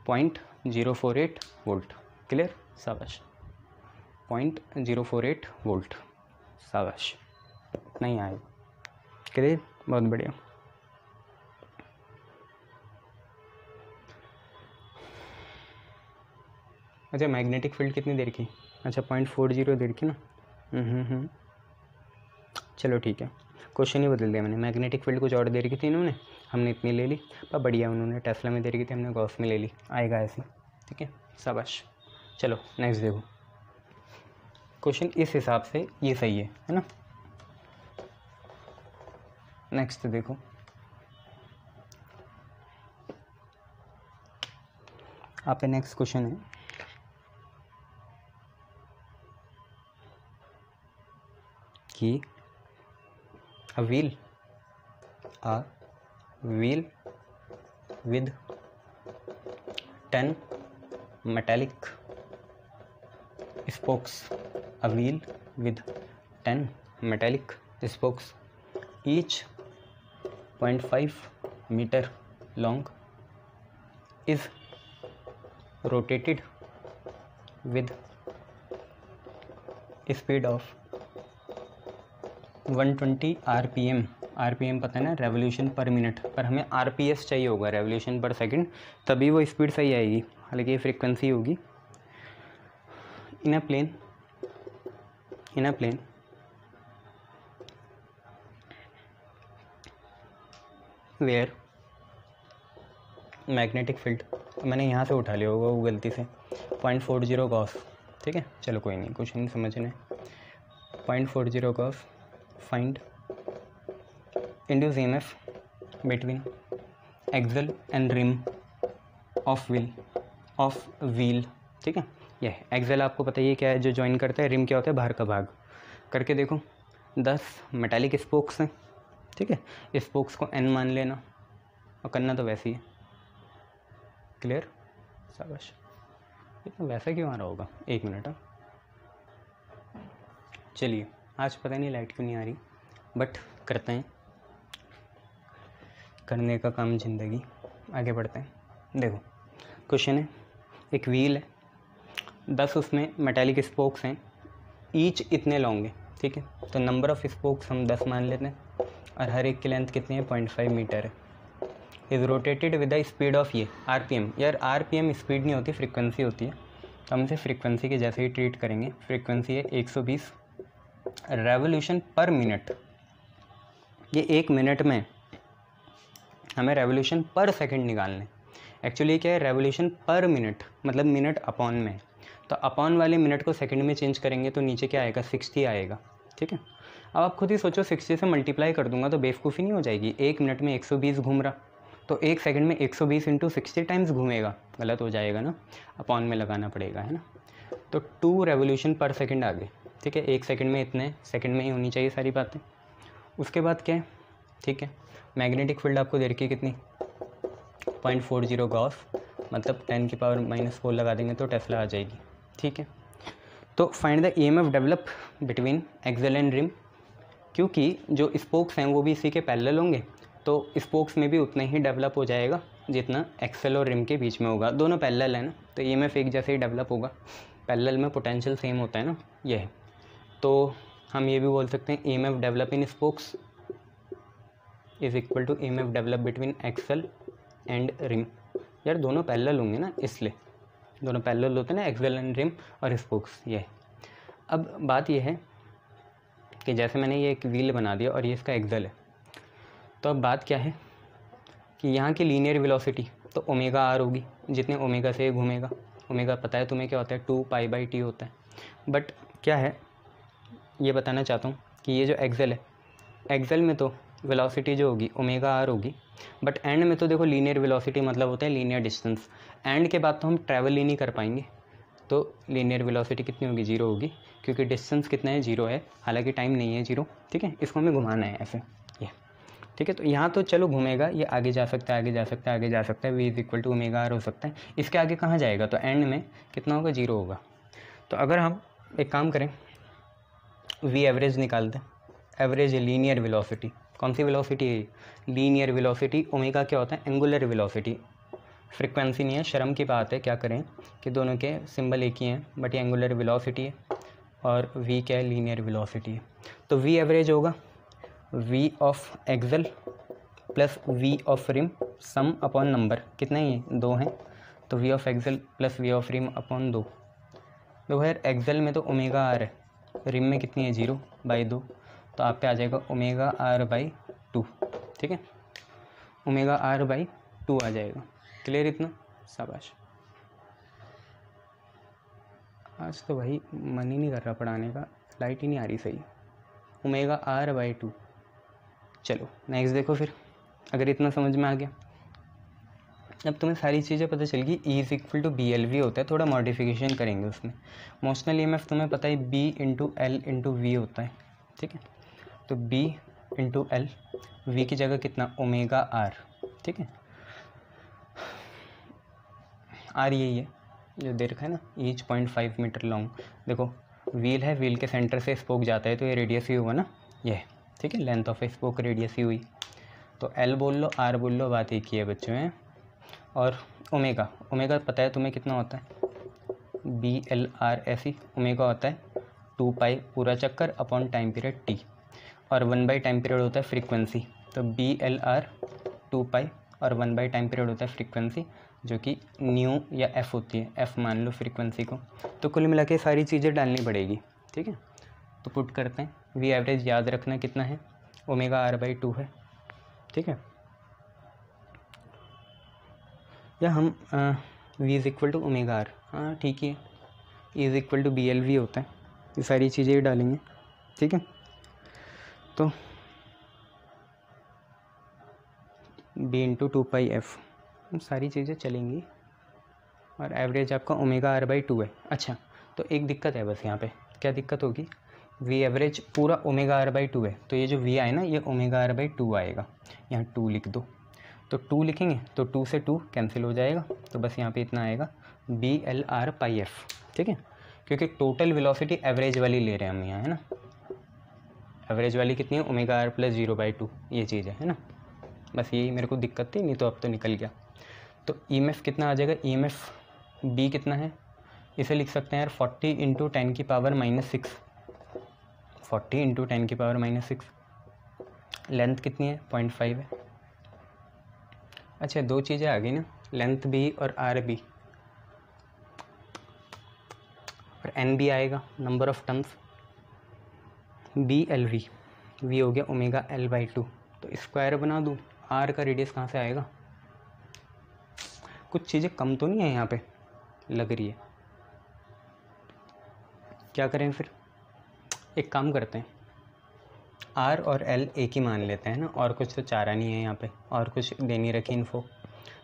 0.048 वोल्ट, क्लियर, शाबाश। 0.048 वोल्ट, शाबाश, नहीं आएगा, क्लियर, बहुत बढ़िया। अच्छा मैग्नेटिक फील्ड कितनी देर की, अच्छा 0.40 देर की ना। चलो ठीक है, क्वेश्चन ही बदल दिया मैंने। मैग्नेटिक फील्ड कुछ और देर की थी इन्होंने, हमने इतनी ले ली, पर बढ़िया उन्होंने टेस्ला में देर की थी, हमने गॉस में ले ली, आएगा ऐसी, ठीक है, शाबाश। चलो नेक्स्ट देखो, क्वेश्चन इस हिसाब से ये सही है ना। नेक्स्ट देखो, आप पे नेक्स्ट क्वेश्चन है कि a wheel with 10 metallic spokes, a wheel with 10 metallic spokes, each 0.5 meter long, is rotated with speed of 120 RPM। RPM पता है ना, रेवोल्यूशन पर मिनट, पर हमें RPS चाहिए होगा, रेवोल्यूशन पर सेकंड, तभी वो स्पीड सही आएगी। हालांकि ये फ्रीक्वेंसी होगी। इन अ प्लेन वेयर मैग्नेटिक फील्ड, मैंने यहाँ से उठा लिया होगा वो गलती से, 0.40 गॉस, ठीक है, चलो कोई नहीं, कुछ नहीं समझने। 0.40 gauss, find induce EMF between axle and rim of wheel, ठीक है। ये एक्सल आपको पता ही है क्या है, जो ज्वाइन करता है, रिम क्या होता है, बाहर का भाग। करके देखो, 10 मेटालिक स्पोक्स हैं, ठीक है, स्पोक्स को n मान लेना, और करना तो वैसे ही है, क्लियर, शाबाश। इतना वैसा क्यों आ रहा होगा, 1 मिनट। चलिए, आज पता नहीं लाइट क्यों नहीं आ रही, बट करते हैं, करने का काम ज़िंदगी, आगे बढ़ते हैं। देखो क्वेश्चन है, एक व्हील है, 10 उसमें मेटालिक स्पोक्स हैं, ईच इतने लॉन्ग है, ठीक है। तो नंबर ऑफ़ स्पोक्स हम 10 मान लेते हैं और हर एक की लेंथ कितनी है 0.5 मीटर है। Is rotated with the speed of ये आरपीएम, यार आरपीएम स्पीड नहीं होती, फ्रीक्वेंसी होती है, तो हम इसे फ्रीक्वेंसी के जैसे ही ट्रीट करेंगे। फ्रीक्वेंसी है 120 रेवोल्यूशन पर मिनट। ये 1 मिनट में हमें रेवोल्यूशन पर सेकंड निकालने। एक्चुअली क्या है, रेवोल्यूशन पर मिनट मतलब मिनट अपॉन में, तो अपॉन वाले मिनट को सेकंड में चेंज करेंगे तो नीचे क्या आएगा 60 आएगा, ठीक है। अब आप खुद ही सोचो 60 से मल्टीप्लाई कर दूंगा तो बेवकूफ़ी नहीं हो जाएगी। 1 मिनट में 120 घूम रहा, तो 1 सेकंड में 120 × 60 टाइम्स घूमेगा, गलत हो जाएगा ना, अपॉन में लगाना पड़ेगा, है ना। तो 2 रेवोल्यूशन पर सेकंड आ गए, ठीक है। 1 सेकंड में इतने सेकंड में ही होनी चाहिए सारी बातें। उसके बाद क्या है, ठीक है, मैग्नेटिक फील्ड आपको दे रखी है कितनी 0.40 गॉस, मतलब 10⁻⁻4 लगा देंगे तो टेस्ला आ जाएगी, ठीक है। तो find the EMF develop between axle and rim, क्योंकि जो स्पोक्स हैं वो भी इसी के पैरेलल होंगे, तो स्पोक्स में भी उतना ही डेवलप हो जाएगा जितना एक्सेल और रिम के बीच में होगा। दोनों पैरेलल है ना, तो EMF एक जैसे ही डेवलप होगा, पैरेलल में पोटेंशियल सेम होता है ना, ये है। तो हम ये भी बोल सकते हैं EMF develop in spokes is equal to EMF develop between axle and rim. यार दोनों पैरेलल होंगे ना, इसलिए दोनों पैरेलल होते हैं ना, एक्सेल एंड रिम और स्पोक्स, ये है। अब बात ये है कि जैसे मैंने ये एक व्हील बना दिया और ये इसका एक्सेल है, तो अब बात क्या है कि यहाँ की लीनियर वेलोसिटी तो ω/r होगी, जितने ओमेगा से घूमेगा। ओमेगा पता है तुम्हें क्या होता है, 2π/t होता है। बट क्या है ये बताना चाहता हूँ कि ये जो एक्सेल है, एक्सेल में तो वेलोसिटी जो होगी ω/r होगी, बट एंड में तो देखो लीनियर वेलोसिटी मतलब होता है लीनियर डिस्टेंस। एंड के बाद तो हम ट्रैवल ही नहीं कर पाएंगे, तो लीनियर वेलोसिटी कितनी होगी 0 होगी, क्योंकि डिस्टेंस कितना है 0 है, हालांकि टाइम नहीं है 0, ठीक है। इसको हमें घुमाना है ऐसे, ये ठीक है। तो यहाँ तो चलो घूमेगा, ये आगे जा सकता है, आगे जा सकता है, आगे जा सकता है, v is equal to ω/r हो सकता है। इसके आगे कहाँ जाएगा, तो एंड में कितना होगा 0 होगा। तो अगर हम एक काम करें, v एवरेज निकाल दें, एवरेज लीनियर वेलोसिटी, कौन सी वेलोसिटी है, लीनियर वेलोसिटी। ओमेगा क्या होता है, एंगुलर वेलोसिटी, फ्रीक्वेंसी नहीं है, शर्म की बात है, क्या करें कि दोनों के सिंबल एक ही हैं, बट ये एंगुलर वेलोसिटी है और v क्या है, लीनियर वेलोसिटी है। तो v एवरेज होगा v of axle plus v of rim sum upon number, कितने ही 2 हैं, तो v of axle plus v of rim upon 2। देखो यार एक्सेल में तो ω/r है, रिम में कितनी है 0/2, तो आप पे आ जाएगा ω/r/2, ठीक है, ω/r/2 आ जाएगा। क्लियर इतना, शाबाश। आज तो भाई मन ही नहीं कर रहा पढ़ाने का, लाइट ही नहीं आ रही सही, ω/r/2। चलो नेक्स्ट देखो फिर, अगर इतना समझ में आ गया, अब तुम्हें सारी चीज़ें पता चल गई। E is equal to BLV होता है, थोड़ा मॉडिफिकेशन करेंगे उसमें। मोशनल EMF तुम्हें पता है B × L × V होता है, ठीक है। तो B × L, V की जगह कितना ω/r, ठीक है। R यही है जो दे रखा है ना, ईच 0.5 मीटर लॉन्ग। देखो व्हील है, व्हील के सेंटर से स्पोक जाता है तो ये रेडियस ही हुआ ना, ये ठीक है, लेंथ ऑफ स्पोक रेडियस ही हुई। तो L बोल लो, R बोल लो, बात एक ही है बच्चों में। और ओमेगा, ओमेगा पता है तुम्हें कितना होता है, BLR ऐसी, ओमेगा होता है 2π पूरा चक्कर अपॉन टाइम पीरियड t, और 1/टाइम पीरियड होता है फ्रीक्वेंसी। तो BLR 2π और 1/टाइम पीरियड होता है फ्रीक्वेंसी, जो कि न्यू या f होती है, f मान लो फ्रीक्वेंसी को। तो कुल मिला के सारी चीज़ें डालनी पड़ेगी, ठीक है। तो पुट करते हैं, v एवरेज याद रखना कितना है, ω/r/2 है, ठीक है। या हम v is equal to ω/r, हाँ ठीक है, e is equal to BLV होता है, ये सारी चीज़ें डालेंगे, ठीक है। तो b × 2πf सारी चीज़ें चलेंगी, और एवरेज आपका ω/r/2 है। अच्छा, तो एक दिक्कत है बस यहाँ पे, क्या दिक्कत होगी, v एवरेज पूरा ω/r/2 है, तो ये जो v आए ना ये ω/r/2 आएगा, यहाँ 2 लिख दो। तो 2 लिखेंगे तो 2 से 2 कैंसिल हो जाएगा, तो बस यहाँ पे इतना आएगा BLR/f, ठीक है। क्योंकि टोटल वेलोसिटी एवरेज वाली ले रहे हैं हम यहाँ, है ना। एवरेज वाली कितनी है, ω/r + 0/2, ये चीज़ है ना। बस यही मेरे को दिक्कत थी, नहीं तो अब तो निकल गया। तो EMF कितना आ जाएगा, EMF बी कितना है, इसे लिख सकते हैं यार 40 × 10⁻⁻6, 40 × 10⁻⁻6। लेंथ कितनी है, 0.5 है। अच्छा, दो चीज़ें आ गई ना, लेंथ भी और आर भी, और एन भी आएगा, number of terms. B L V, V हो गया ओमेगा L/2, तो स्क्वायर बना दूँ, आर का रेडियस कहाँ से आएगा। कुछ चीज़ें कम तो नहीं है यहाँ पे लग रही है। क्या करें फिर, एक काम करते हैं, आर और एल एक ही मान लेते हैं ना, और कुछ तो चारा नहीं है यहाँ पे, और कुछ दे नहीं रखी इन्फो,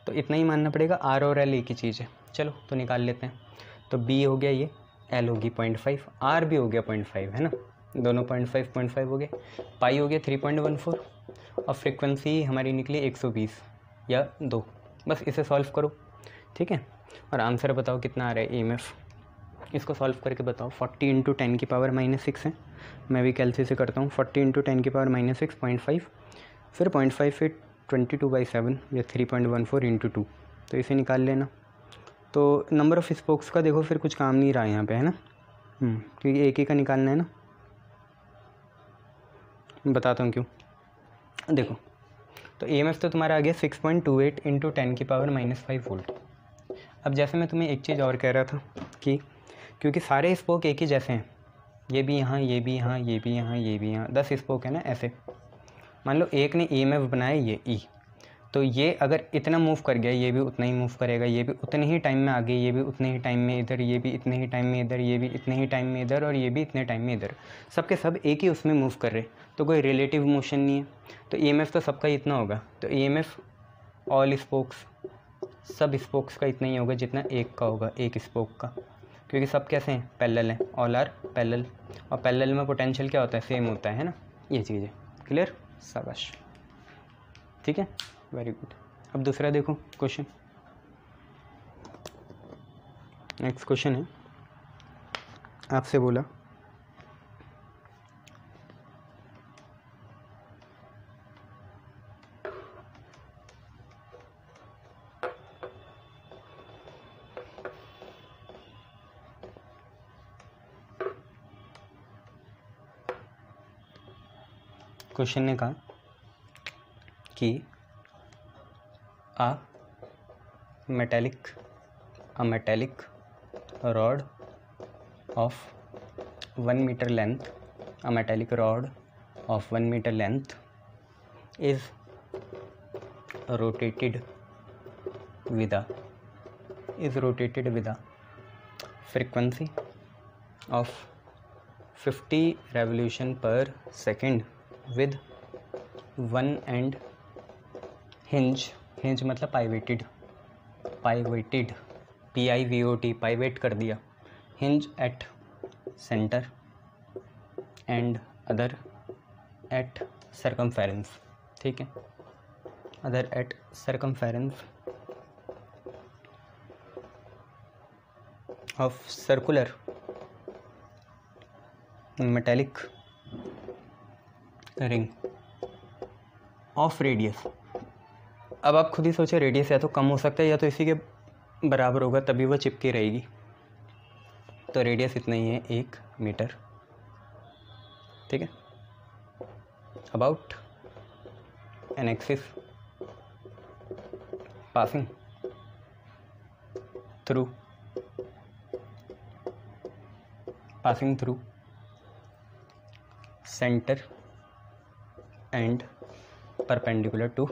तो इतना ही मानना पड़ेगा। आर और एल एक ही चीज़ है, चलो तो निकाल लेते हैं। तो बी हो गया ये, एल होगी 0.5, आर भी हो गया 0.5 है ना, दोनों 0.5 हो गए, पाई हो गया 3.14, और फ्रीक्वेंसी हमारी निकली 120 या 2। बस इसे सॉल्व करो, ठीक है, और आंसर बताओ कितना आ रहा है EMF। इसको सॉल्व करके बताओ। 40 × 10⁻⁻6 है, मैं भी कैलसी से करता हूँ। 40 × 10⁻⁻6 0.5, फिर 0.5 फिर 22/7 या 3.14 × 2, तो इसे निकाल लेना। तो नंबर ऑफ़ स्पोक्स का देखो फिर कुछ काम नहीं रहा यहाँ पे, है ना, क्योंकि एक ही का निकालना है ना। बताता हूँ क्यों, देखो तो EMF तो तुम्हारा आ गया 6.28 × 10⁻⁻5 वोल्ट। अब जैसे मैं तुम्हें एक चीज़ और कह रहा था कि क्योंकि सारे स्पोक एक ही जैसे हैं, ये भी यहाँ, ये भी यहाँ, ये भी यहाँ, ये भी यहाँ, 10 स्पोक है ना ऐसे। मान लो एक ने EMF बनाया ये E, तो ये अगर इतना मूव कर गया, ये भी उतना ही मूव करेगा, ये भी उतने ही टाइम में आगे, ये भी उतने ही टाइम में इधर, ये भी इतने ही टाइम में इधर, ये भी इतने ही टाइम में इधर, और ये भी इतने टाइम में इधर, सबके सब एक ही उसमें मूव कर रहे, तो कोई रिलेटिव मोशन नहीं है। तो EMF तो सबका इतना होगा, तो EMF ऑल स्पोक्स, सब स्पोक्स का इतना ही होगा जितना एक का होगा, एक स्पोक का, क्योंकि सब कैसे हैं, पैरेलल हैं, ऑल आर पैरेलल, और पैरेलल में पोटेंशियल क्या होता है, सेम होता है ना। ये चीज़ है क्लियर, शाबाश, ठीक है, वेरी गुड। अब दूसरा देखो क्वेश्चन, नेक्स्ट क्वेश्चन है, आपसे बोला क्वेश्चन ने कहा कि a metallic rod of 1 meter length, a metallic rod of 1 meter length is rotated with a frequency of 50 revolution per second with one end hinge मतलब pivoted PIVOT pivot कर दिया, hinge at center and other at circumference, ठीक है, other at circumference of circular metallic ring of radius। अब आप खुद ही सोचो, रेडियस या तो कम हो सकता है या तो इसी के बराबर होगा, तभी वह चिपकी रहेगी। तो रेडियस इतना ही है, 1 मीटर, ठीक है। About an axis passing through centre and perpendicular to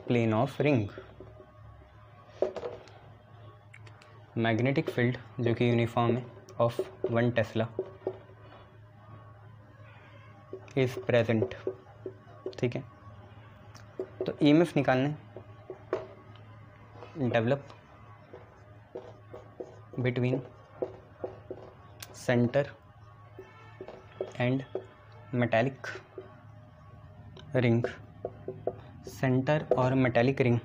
plane of ring. Magnetic field जो कि यूनिफॉर्म है ऑफ 1 टेस्ला इज प्रेजेंट, ठीक है। तो EMF निकालने, develop between centre and metallic ring. Centre और मेटालिक रिंग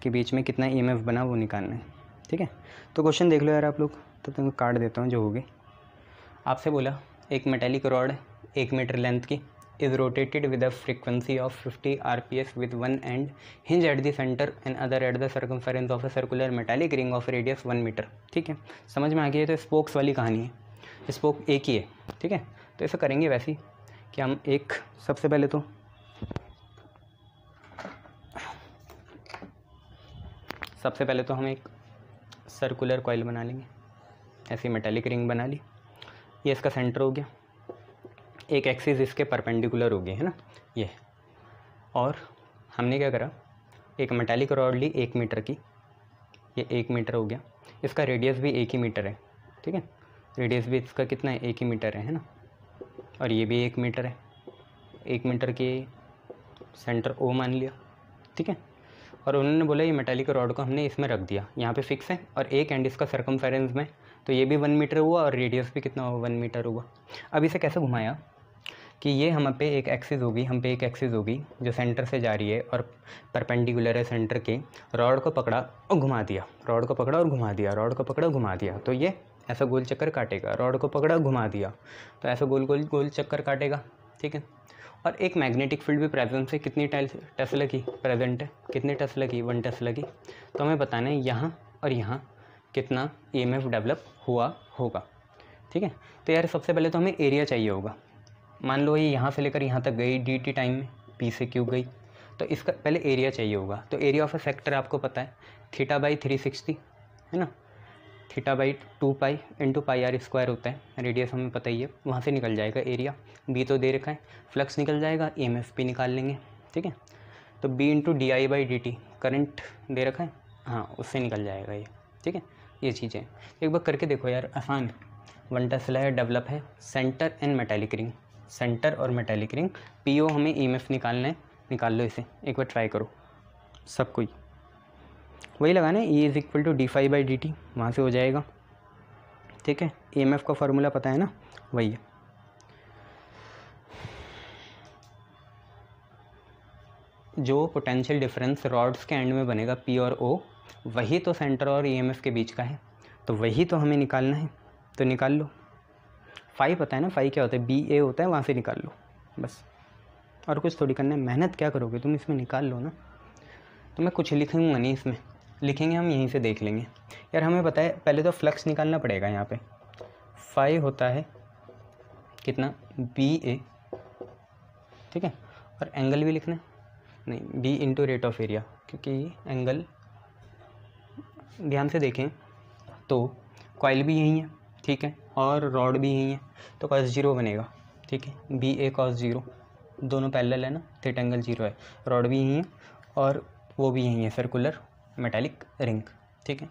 के बीच में कितना EMF बना वो निकालना है, ठीक है। तो क्वेश्चन देख लो यार आप लोग, तो तुम काट देता हूँ जो होगी। आपसे बोला एक मेटालिक रॉड है 1 मीटर लेंथ की, is rotated with a frequency of 50 rps with one end hinge at the center and other at the circumference of a circular metallic ring of radius 1 metre. ठीक है, समझ में आ गई है। तो स्पोक्स वाली कहानी है, स्पोक एक ही है। ठीक है, तो ऐसा करेंगे वैसे ही कि हम एक सबसे पहले तो हम एक सर्कुलर कॉइल बना लेंगे। ऐसी मेटालिक रिंग बना ली, ये इसका सेंटर हो गया, एक एक्सिस इसके परपेंडिकुलर हो गई है ना ये। और हमने क्या करा, एक मेटालिक रॉड ली 1 मीटर की, ये 1 मीटर हो गया, इसका रेडियस भी 1 ही मीटर है। ठीक है, रेडियस भी इसका कितना है, 1 ही मीटर है ना। और ये भी 1 मीटर है, 1 मीटर के सेंटर ओ मान लिया। ठीक है, और उन्होंने बोला ये मेटालिक रॉड को हमने इसमें रख दिया, यहाँ पे फिक्स है, और एक एंड इसका सर्कमफेरेंस में, तो ये भी 1 मीटर हुआ और रेडियस भी कितना हुआ, 1 मीटर हुआ। अब इसे कैसे घुमाया कि ये हम पे एक एक्सिस होगी, जो सेंटर से जा रही है और परपेंडिकुलर है सेंटर के। रॉड को पकड़ा और घुमा दिया, तो ये ऐसा गोल चक्कर काटेगा। रॉड को पकड़ा घुमा दिया तो ऐसा गोल चक्कर काटेगा। ठीक है, और एक मैग्नेटिक फील्ड भी प्रेजेंट है, कितनी टेस्ला की प्रेजेंट है, कितनी टेस्ला की, 1 टेस्ला की। तो हमें बताना है यहाँ और यहाँ कितना EMF डेवलप हुआ होगा। ठीक है, तो यार सबसे पहले तो हमें एरिया चाहिए होगा। मान लो ये यहाँ से लेकर यहाँ तक गई dt टाइम में, p से q गई, तो इसका पहले एरिया चाहिए होगा। तो एरिया ऑफ अ सेक्टर आपको पता है θ/360 है ना, θ/2π इंटू πr² होता है, रेडियस हमें पता ही है, वहाँ से निकल जाएगा एरिया। b तो दे रखा है, फ्लक्स निकल जाएगा, EMF भी निकाल लेंगे। ठीक है, तो b इंटू di/dt करंट दे रखा है, हाँ उससे निकल जाएगा ये। ठीक है, ये चीज़ें एक बार करके देखो यार, आसान। 1 टेस्ला है, डेवलप है, centre and metallic ring, centre और मेटालिक रिंग, PO हमें EMF निकालना है, निकाल लो इसे, एक बार ट्राई करो सब कोई। वही लगाना है, E = dφ/dt, वहाँ से हो जाएगा। ठीक है, EMF का फार्मूला पता है ना, वही है। जो पोटेंशियल डिफरेंस रॉड्स के एंड में बनेगा P और O, वही तो सेंटर और EMF के बीच का है, तो वही तो हमें निकालना है। तो निकाल लो, फाई पता है ना, फाई क्या होता है, BA होता है, वहाँ से निकाल लो बस, और कुछ थोड़ी करना है। मेहनत क्या करोगे तुम, इसमें निकाल लो ना। तो मैं कुछ लिखूँगा नहीं इसमें, लिखेंगे हम यहीं से देख लेंगे। यार हमें पता है, पहले तो फ्लक्स निकालना पड़ेगा। यहाँ पे फाई होता है कितना, BA। ठीक है, और एंगल भी लिखना है, नहीं B into rate of area, क्योंकि एंगल ध्यान से देखें तो कॉइल भी यही है। ठीक है, और रॉड भी यही है, तो cos 0 बनेगा। ठीक है, BA cos 0, दोनों पैरेलल है ना, थीटा एंगल 0 है। रॉड भी यही है और वो भी यही है, सर्कुलर मेटालिक रिंग। ठीक है,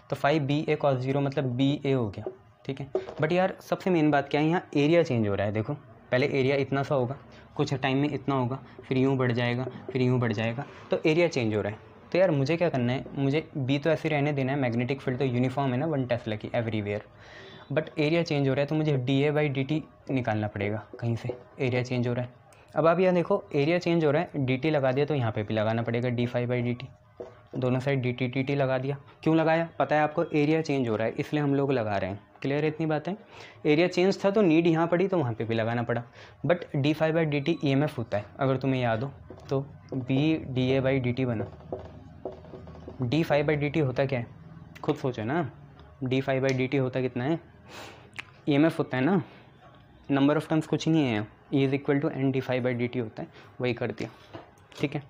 तो 5BA cos 0 मतलब BA हो गया। ठीक है, बट यार सबसे मेन बात क्या है, यहाँ एरिया चेंज हो रहा है। देखो पहले एरिया इतना सा होगा, कुछ टाइम में इतना होगा, फिर यूँ बढ़ जाएगा, फिर यूँ बढ़ जाएगा, तो एरिया चेंज हो रहा है। तो यार मुझे क्या करना है, मुझे B तो ऐसे रहने देना है, मैग्नेटिक फील्ड तो यूनिफॉर्म है ना 1 टेस्ला की एवरीवेयर, बट एरिया चेंज हो रहा है, तो मुझे dA/dt निकालना पड़ेगा कहीं से। एरिया चेंज हो रहा है, अब आप यहाँ देखो एरिया चेंज हो रहा है, dt लगा दिया तो यहाँ पे भी लगाना पड़ेगा dφ/dt, दोनों साइड dt लगा दिया। क्यों लगाया, पता है आपको, एरिया चेंज हो रहा है इसलिए हम लोग लगा रहे हैं। क्लियर है इतनी बातें। एरिया चेंज था तो नीड यहाँ पड़ी तो वहाँ पे भी लगाना पड़ा, बट dφ/dt EMF होता है, अगर तुम्हें याद हो तो B dA/dt बना। dφ/dt होता क्या है, खुद सोचो ना, dφ/dt होता कितना है, EMF होता है ना, नंबर ऑफ टर्म्स कुछ नहीं है, E = n dφ/dt होता है, वही कर दिया। ठीक है,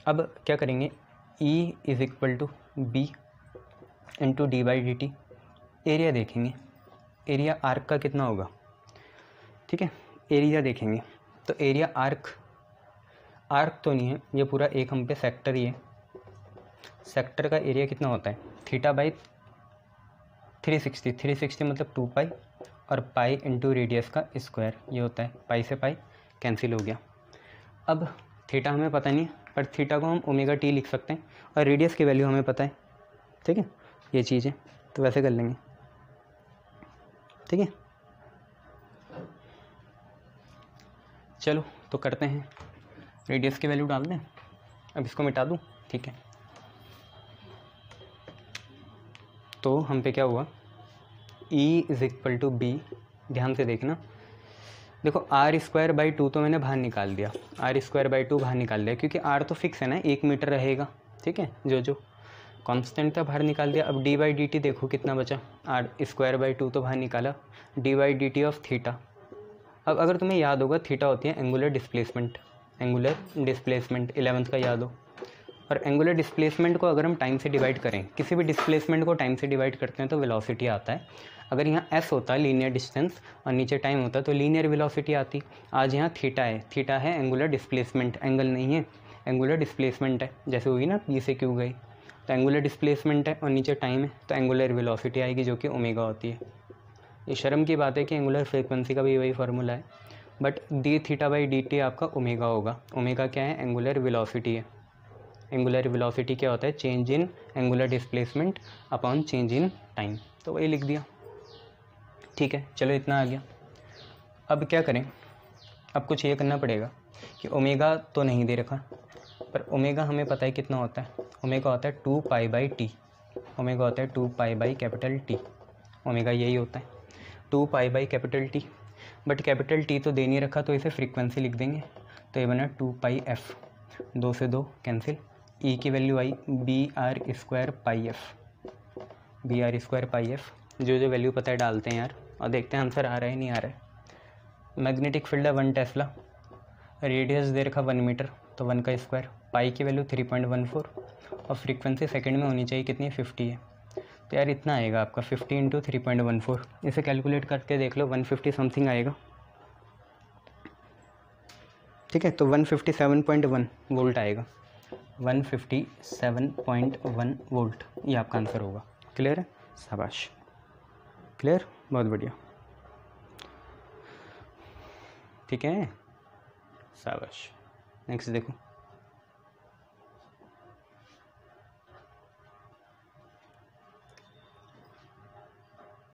अब क्या करेंगे, E = B into d/dt, area देखेंगे, एरिया आर्क का कितना होगा। ठीक है, एरिया देखेंगे तो एरिया आर्क तो नहीं है, ये पूरा एक हम पे सेक्टर ही है। सेक्टर का एरिया कितना होता है, θ/360 मतलब 2π और पाई इंटू रेडियस का स्क्वायर, ये होता है, पाई से पाई कैंसिल हो गया। अब थीटा हमें पता नहीं है, पर थीटा को हम ω/t लिख सकते हैं, और रेडियस की वैल्यू हमें पता है। ठीक है, ये चीज़ है, तो वैसे कर लेंगे। ठीक है, चलो तो करते हैं, रेडियस की वैल्यू डाल दें, अब इसको मिटा दूँ। ठीक है, तो हम पे क्या हुआ, E = B, ध्यान से देखना, देखो आर स्क्वायर बाई टू तो मैंने बाहर निकाल दिया, आर स्क्वायर बाई टू बाहर निकाल दिया क्योंकि आर तो फिक्स है ना, 1 मीटर रहेगा, ठीक है, जो कांस्टेंट था बाहर निकाल दिया। अब डी बाई डी टी देखो कितना बचा, आर स्क्वायर बाई टू तो बाहर निकाला, D by D T of theta. अब अगर तुम्हें याद होगा थीटा होती है angular displacement, angular displacement 11th का याद हो। और एंगुलर डिस्प्लेसमेंट को अगर हम टाइम से डिवाइड करें, किसी भी डिस्प्लेसमेंट को टाइम से डिवाइड करते हैं तो वेलोसिटी आता है। अगर यहाँ एस होता है लीनियर डिस्टेंस और नीचे टाइम होता तो लीनियर वेलोसिटी आती। आज यहाँ थीटा है, थीटा है एंगुलर डिस्प्लेसमेंट, एंगल नहीं है, एंगुलर डिस्प्लेसमेंट है, जैसे हुई ना पी से क्यू गई, तो एंगुलर डिस्प्लेसमेंट है और नीचे टाइम है तो एंगुलर वेलोसिटी आएगी जो कि ओमेगा होती है। ये शर्म की बात है कि एंगुलर फ्रीक्वेंसी का भी वही फार्मूला है, but D theta by D T आपका ओमेगा होगा। ओमेगा क्या है, एंगुलर वेलोसिटी है। एंगुलर वेलोसिटी क्या होता है, change in angular displacement upon change in time, तो वही लिख दिया। ठीक है, चलो इतना आ गया। अब क्या करें, अब कुछ ये करना पड़ेगा कि ओमेगा तो नहीं दे रखा, पर ओमेगा हमें पता है कितना होता है, ओमेगा होता है 2 पाई बाई टी, ओमेगा होता है 2 pi by capital T, omega यही होता है 2 pi by capital T. But capital T तो दे नहीं रखा तो इसे फ्रीक्वेंसी लिख देंगे, तो ये बना 2 पाई एफ, 2 से 2 कैंसिल, ई की value I B R square pi F, B R square pi F. जो वैल्यू पता है डालते हैं यार और देखते हैं आंसर आ रहा है नहीं आ रहा है। मैग्नेटिक फील्ड है 1 टेस्ला, रेडियस दे रखा 1 मीटर तो 1 का स्क्वायर, पाई की वैल्यू 3.14 और फ्रीक्वेंसी सेकंड में होनी चाहिए कितनी, 50 है, तो यार इतना आएगा आपका 50 इंटू 3.14। इसे कैलकुलेट करके देख लो, 150 समथिंग आएगा। ठीक है, तो 157.1 वोल्ट आएगा, 157.1 वोल्ट, ये आपका आंसर होगा। क्लियर है, शाबाश, क्लियर, बहुत बढ़िया, ठीक है, शाबाश। नेक्स्ट देखो,